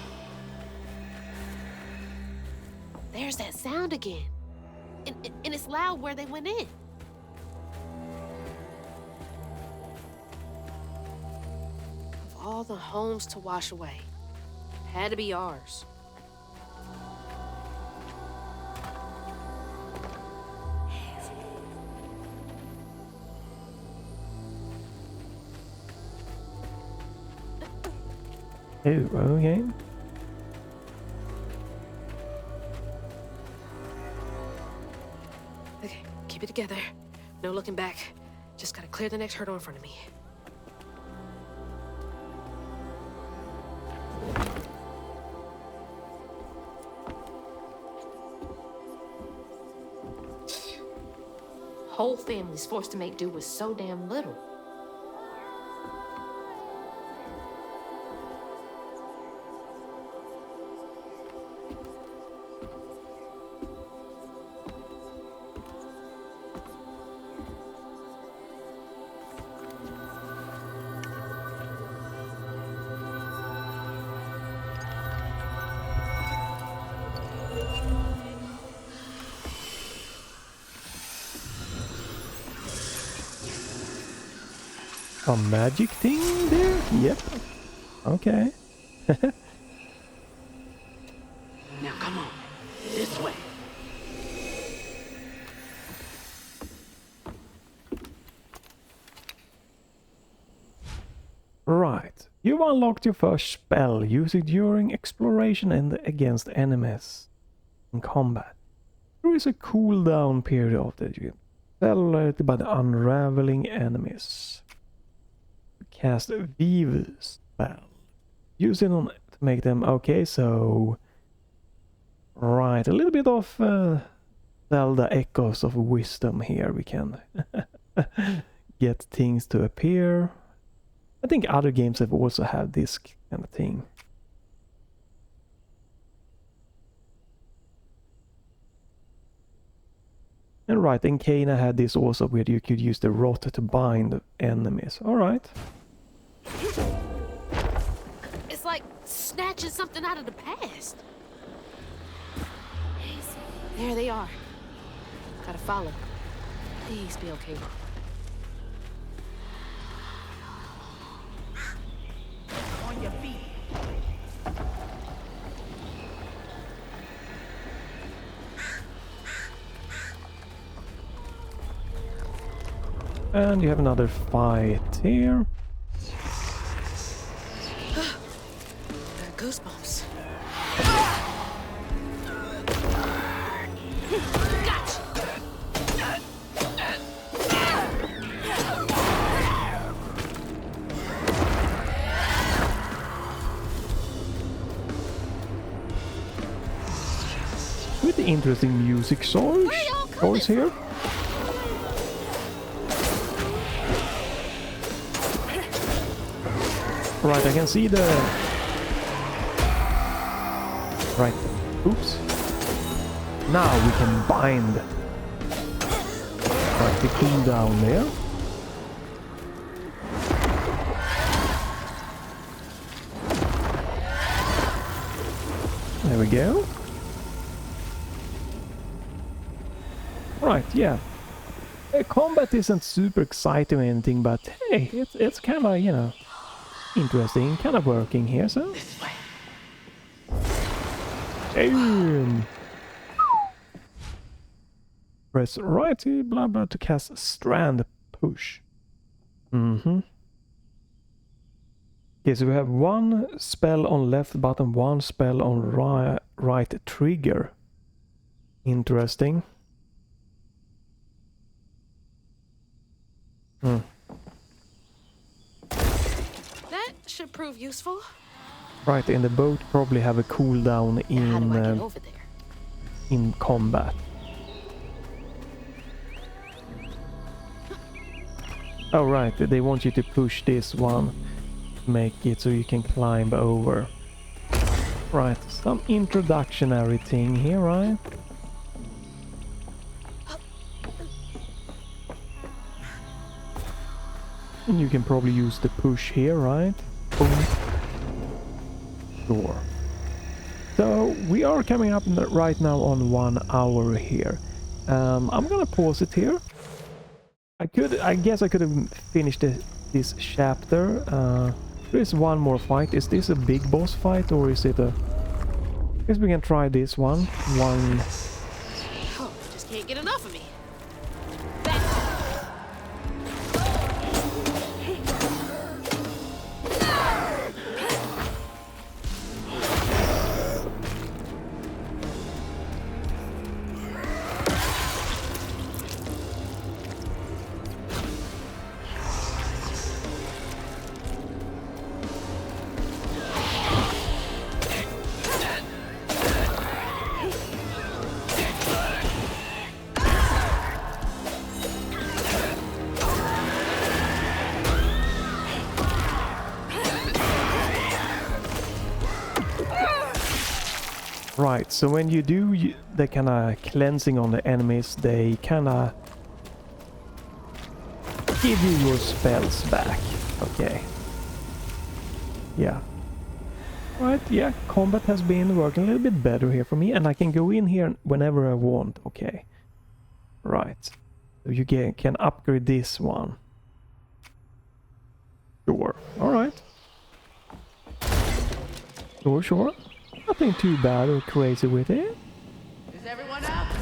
There's that sound again. And it's loud where they went in. Of all the homes to wash away, had to be ours. Oh, okay. Okay, keep it together. No looking back. Just gotta clear the next hurdle in front of me. Whole family's forced to make do with so damn little. A magic thing there? Yep. Okay. Now come on, this way. Right. You've unlocked your first spell. Use it during exploration and against enemies in combat. There is a cooldown period of the spell by the unraveling enemies. Cast Weave spell. Use it on to make them okay, so right, a little bit of Zelda echoes of wisdom here. We can get things to appear. I think other games have also had this kind of thing. And right, and Kana had this also where you could use the rot to bind enemies. Alright. It's like snatching something out of the past. There they are. Gotta follow. Please be okay. On your feet. And you have another fight here. Got goosebumps. With the interesting music choice here. Right, I can see the... Right, oops. Now we can bind. Right, the cooldown there. There we go. Right, yeah. Combat isn't super exciting or anything, but hey, it's kind of, you know, interesting, kind of working here, so. Boom. Press right to blah blah to cast strand push. Okay, so we have one spell on left button, one spell on right trigger. Interesting. That should prove useful. Right, and the boat probably have a cooldown Now, how do I get over there? in combat. Oh right, they want you to push this one, make it so you can climb over. Right, some introductionary thing here, right? And you can probably use the push here, right? Boom. Sure. So we are coming up right now on 1 hour here. I'm gonna pause it here. I guess I could have finished this chapter. There is one more fight. Is this a big boss fight or is it a... I guess we can try this one. Oh, just can't get enough of me. Right, so when you do the kind of cleansing on the enemies, they kind of give you your spells back. Okay. Yeah. Right, yeah, combat has been working a little bit better here for me, and I can go in here whenever I want. Okay. Right. So you can upgrade this one. Sure. Alright. Sure, sure. Nothing too bad or crazy with it. Is everyone out?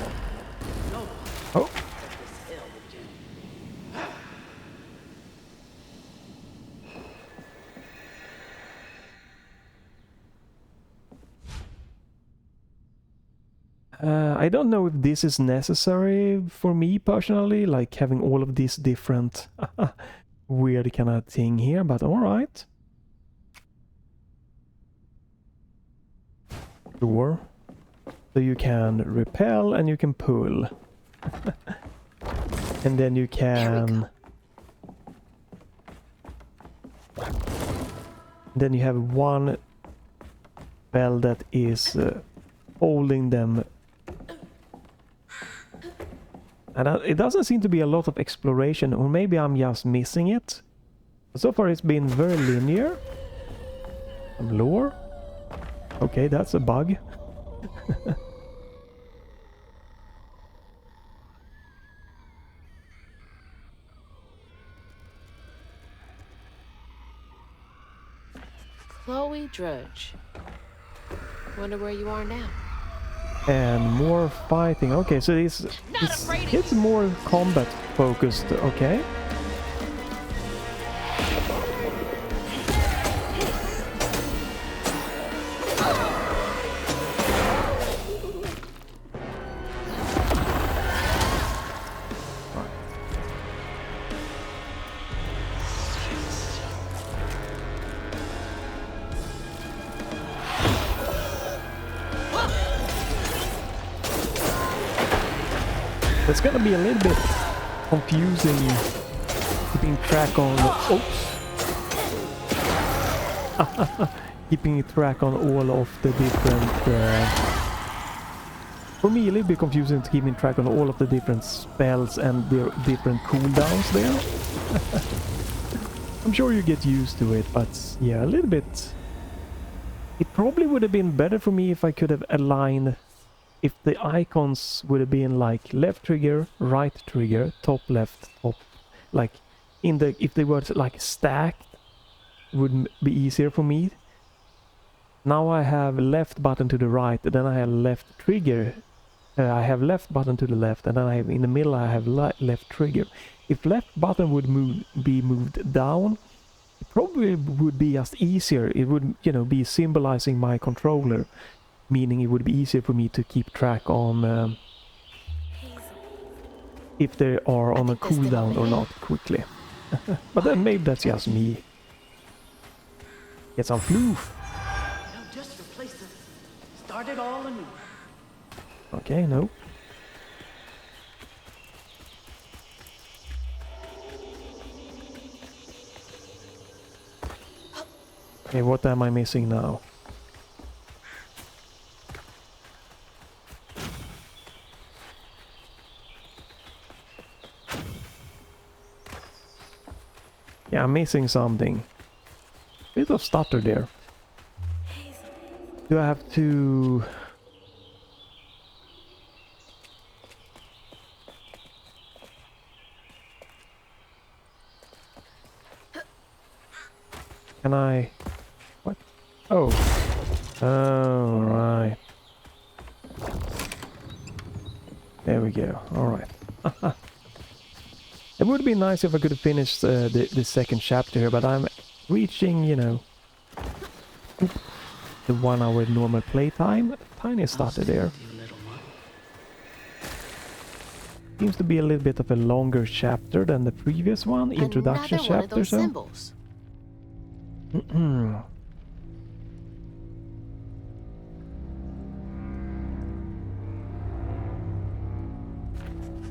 No. Oh. I don't know if this is necessary for me personally, like having all of these different weird kind of thing here, but alright. Sure. So you can repel and you can pull. And then you can... Then you have one spell that is holding them. And it doesn't seem to be a lot of exploration, or maybe I'm just missing it. But so far it's been very linear. Some lore. Okay, that's a bug. Chloe Drudge. Wonder where you are now. And more fighting. Okay, so it's more combat focused. Okay. It's gonna be a little bit confusing keeping track on... Oops! Keeping track on all of the different... for me, a little bit confusing to keeping track on all of the different spells and their different cooldowns there. I'm sure you get used to it, but yeah, a little bit... It probably would have been better for me if I could have aligned... If the icons would have been like left trigger, right trigger, top left, top, like in the, if they were like stacked, it would be easier for me. Now I have left button to the right, then I have left trigger, I have left button to the left, and then I have in the middle I have left trigger. If left button would be moved down, it probably would be just easier. It would, you know, be symbolizing my controller. Meaning it would be easier for me to keep track on if they are on a cooldown or not quickly. But then maybe that's just me. Get some floof. No, just replace it. Start it all anew. Okay, no. Okay, what am I missing now? Yeah, I'm missing something. Bit of stutter there. Do I have to... Can I... What? Oh. Oh, right. There we go. Alright. It would be nice if I could have finished the second chapter here, but I'm reaching, you know, the 1 hour normal playtime. Tiny stutter there. Seems to be a little bit of a longer chapter than the previous one, introduction Another one of chapter. those So. symbols.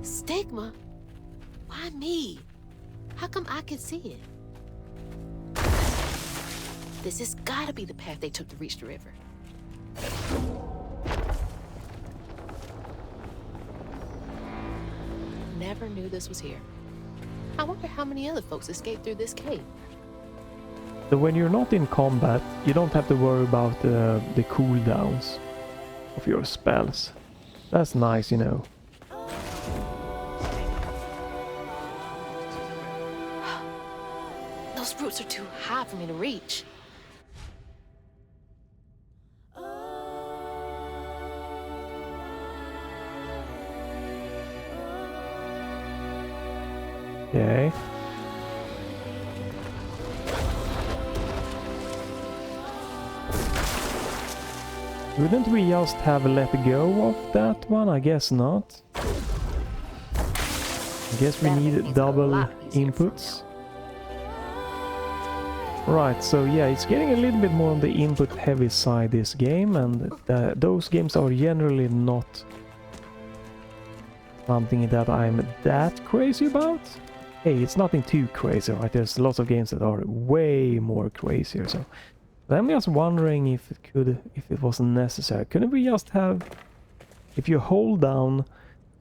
Stigma? Why me? How come I can see it? This has gotta be the path they took to reach the river. Never knew this was here. I wonder how many other folks escaped through this cave. So when you're not in combat, you don't have to worry about the cooldowns of your spells. That's nice, you know. Those Those roots are too high for me to reach. Okay. Wouldn't we just have let go of that one? I guess not. I guess we need double inputs. Right, so yeah, it's getting a little bit more on the input heavy side this game, and those games are generally not something that I'm that crazy about. Hey, it's nothing too crazy, right? There's lots of games that are way more crazier, so I'm just wondering if it was necessary. Couldn't we just have, if you hold down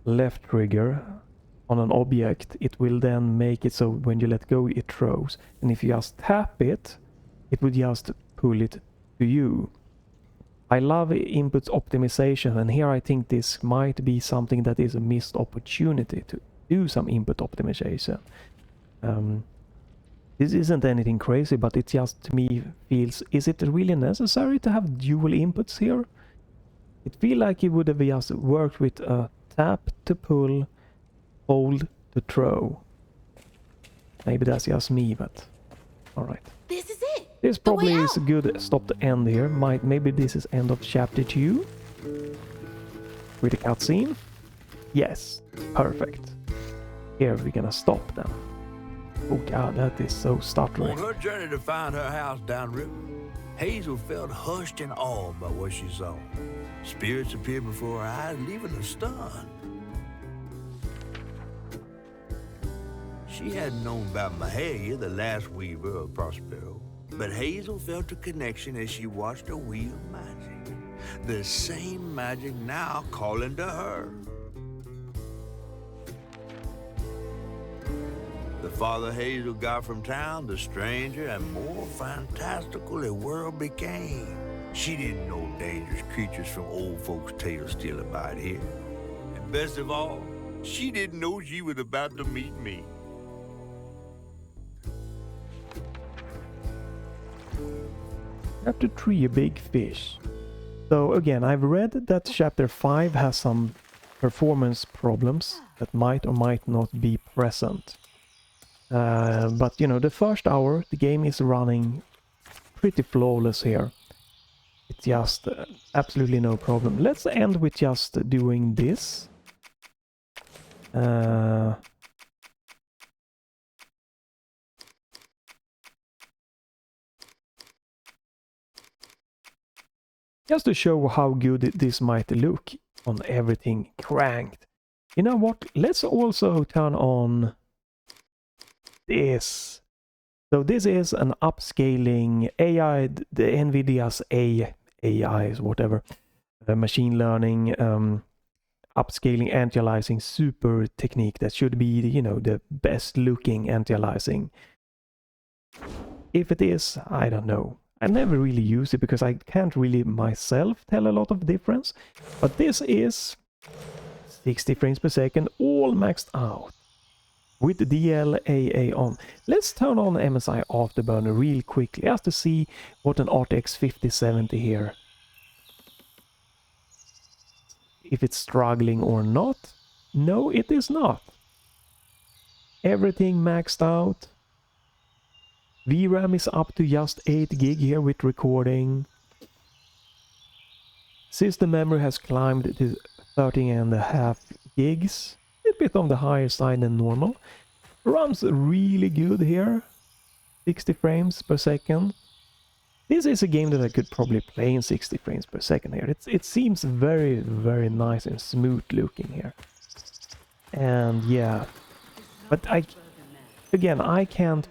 left trigger on an object, it will then make it so when you let go it throws, and if you just tap it, it would just pull it to you. I love input optimization, and here I think this might be something that is a missed opportunity to do some input optimization. This isn't anything crazy, but it just to me feels, is it really necessary to have dual inputs here? It feels like it would have just worked with a tap to pull, hold to throw. Maybe that's just me, but alright. This is it. This probably is a good stop to end here. Maybe this is end of chapter 2 with a cutscene. Yes, perfect. Here we're gonna stop then. Oh god, that is so stuttering. On her journey to find her house downriver, Hazel felt hushed and awed by what she saw. Spirits appeared before her eyes, leaving her stunned. She hadn't known about Mahalia, the last weaver of Prospero, but Hazel felt a connection as she watched her wheel magic. The same magic now calling to her. The farther Hazel got from town, the stranger and more fantastical the world became. She didn't know dangerous creatures from old folks' tales still abide here. And best of all, she didn't know she was about to meet me. Chapter 3, a big fish. So again, I've read that chapter 5 has some performance problems that might or might not be present. But you know, the first hour the game is running pretty flawless here. It's just absolutely no problem. Let's end with just doing this. Just to show how good this might look on everything cranked. You know what? Let's also turn on this. So this is an upscaling AI, the Nvidia's AI is whatever, machine learning, upscaling anti-aliasing super technique that should be, you know, the best looking anti-aliasing. If it is, I don't know. I never really use it because I can't really myself tell a lot of difference. But this is 60 frames per second, all maxed out with the DLAA on. Let's turn on MSI Afterburner real quickly just to see what an RTX 5070 here, if it's struggling or not. No, it is not. Everything maxed out. VRAM is up to just 8 gig here with recording. System memory has climbed to 13.5 gigs. A bit on the higher side than normal. Runs really good here. 60 frames per second. This is a game that I could probably play in 60 frames per second here. It seems very, very nice and smooth looking here. And yeah. But I can't...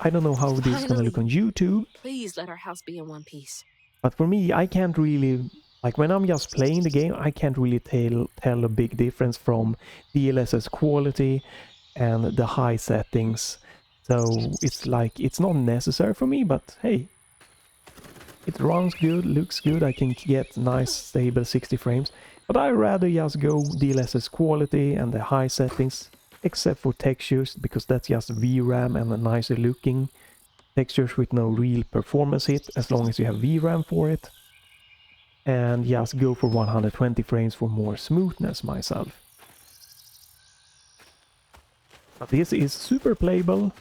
I don't know how this is gonna look on YouTube. Please let our house be in one piece. But for me, I can't really... Like, when I'm just playing the game, I can't really tell a big difference from DLSS quality and the high settings. So, it's like, it's not necessary for me, but hey. It runs good, looks good, I can get nice, stable 60 frames. But I'd rather just go DLSS quality and the high settings. except for textures, because that's just VRAM and a nicer looking textures with no real performance hit, as long as you have VRAM for it. And just go for 120 frames for more smoothness myself. But this is super playable,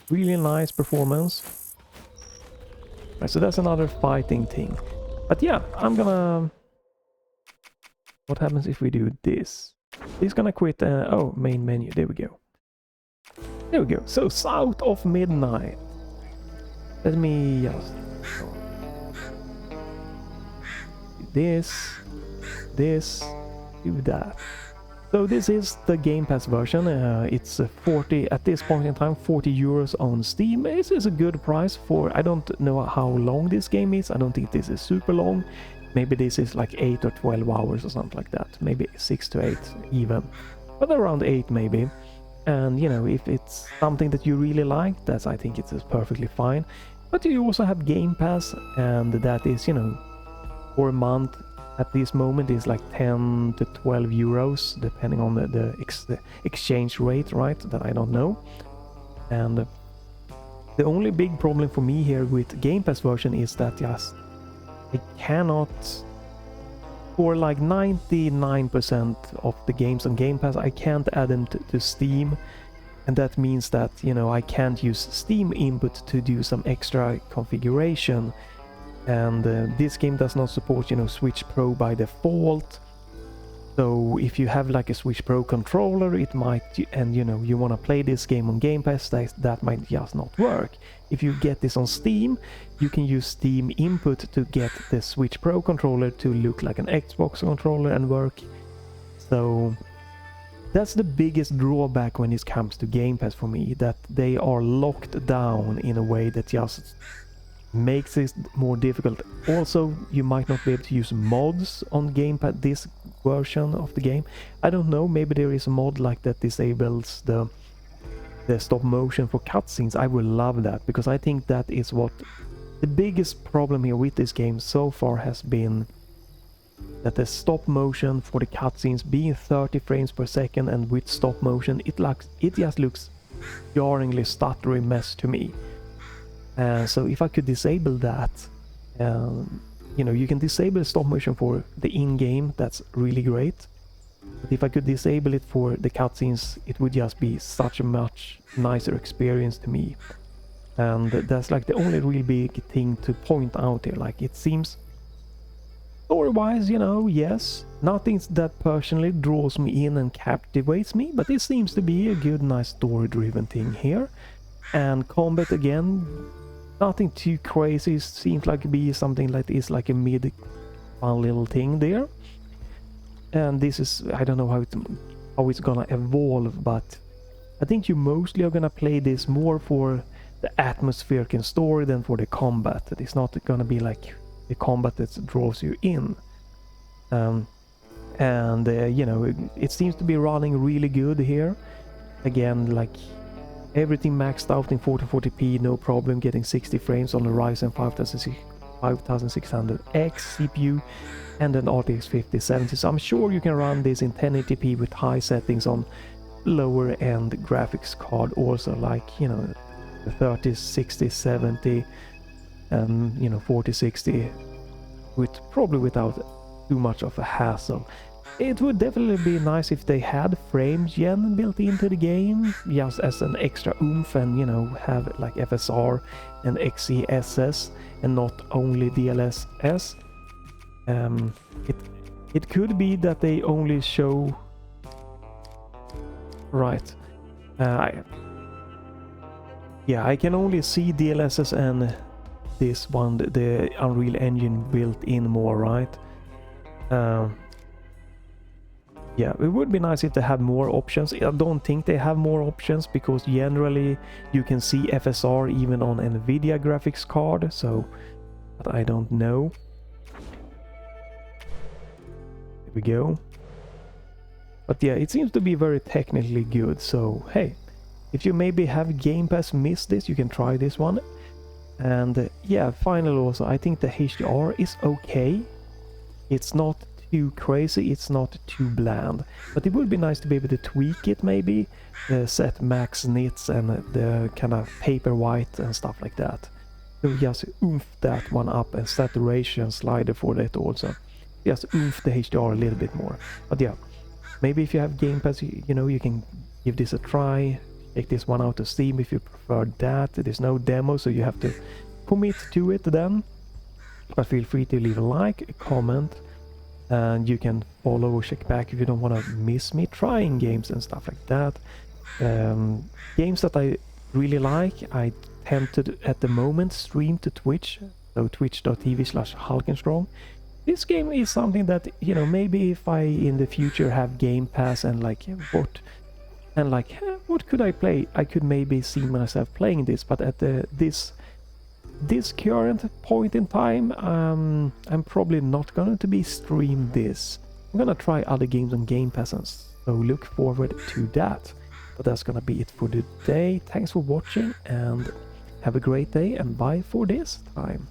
really nice performance. Right, so that's another fighting thing. But yeah, I'm gonna... What happens if we do this? He's gonna quit... oh, main menu, there we go. There we go, so south of midnight. Let me just... This, do that. So this is the Game Pass version. It's 40 at this point in time, 40 euros on Steam. This is a good price for... I don't know how long this game is. I don't think this is super long. Maybe this is like 8 or 12 hours or something like that. Maybe 6 to 8 even. But around 8 maybe. And you know, if it's something that you really like, that's, I think it's perfectly fine. But you also have Game Pass, and that is, you know, for a month at this moment is like 10 to 12 euros, depending on the exchange rate, right? That I don't know. And the only big problem for me here with Game Pass version is that just I cannot, for like 99% of the games on Game Pass, I can't add them to Steam. And that means that, you know, I can't use Steam input to do some extra configuration. And this game does not support, you know, Switch Pro by default. So if you have like a Switch Pro controller, it might, and you know, you want to play this game on Game Pass, that might just not work. If you get this on Steam, you can use Steam input to get the Switch Pro controller to look like an Xbox controller and work. So that's the biggest drawback when it comes to Game Pass for me, that they are locked down in a way that just makes it more difficult. Also, you might not be able to use mods on Game Pass, this version of the game. I don't know, maybe there is a mod like that disables the stop motion for cutscenes. I will love that, because I think that is what the biggest problem here with this game so far has been, that the stop motion for the cutscenes being 30 frames per second, and with stop motion it just looks jarringly stuttery mess to me. So if I could disable that, you know, you can disable stop motion for the in-game, that's really great. But if I could disable it for the cutscenes, it would just be such a much nicer experience to me. And that's like the only real big thing to point out here. Like, it seems story-wise, you know, yes, nothing that personally draws me in and captivates me, but it seems to be a good, nice story-driven thing here. And combat, again, nothing too crazy. It seems like it be something like this, like a mid-fun little thing there. And this is, I don't know how it's gonna evolve, but I think you mostly are gonna play this more for the atmospheric and story than for the combat. It's not gonna be like the combat that draws you in. You know, it seems to be running really good here. Again, like everything maxed out in 1440p, no problem, getting 60 frames on the Ryzen 5600X CPU and an RTX 5070. So I'm sure you can run this in 1080p with high settings on lower end graphics card also, like, you know, the 3060, 70, and you know, 4060, probably without too much of a hassle. It would definitely be nice if they had frame gen built into the game, just as an extra oomph, and you know, have like FSR and XeSS and not only DLSS. It could be that they only show, right, yeah, I can only see DLSS and this one, the Unreal Engine built in more, right? Yeah, it would be nice if they had more options. I don't think they have more options, because generally you can see FSR even on Nvidia graphics card, so, but I don't know. Here we go. But yeah, it seems to be very technically good, so hey, if you maybe have Game Pass missed this, you can try this one. And yeah, finally also, I think the HDR is okay. It's not too crazy, it's not too bland. But it would be nice to be able to tweak it maybe, set max nits and the kind of paper white and stuff like that. So just oomph that one up and saturation slider for that also. Just oomph the HDR a little bit more. But yeah, maybe if you have Game Pass, you know, you can give this a try. Take this one out to Steam if you prefer that. There's no demo, so you have to commit to it then. But feel free to leave a like, a comment, and you can follow or check back if you don't want to miss me trying games and stuff like that. Games that I really like, I tend to at the moment stream to Twitch, so twitch.tv/Halkenstrong. This game is something that, you know, maybe if I in the future have Game Pass and like what could I play? I could maybe see myself playing this, but at this current point in time, I'm probably not going to be stream this. I'm gonna try other games on Game Pass, and so look forward to that. But that's gonna be it for today. Thanks for watching and have a great day, and bye for this time.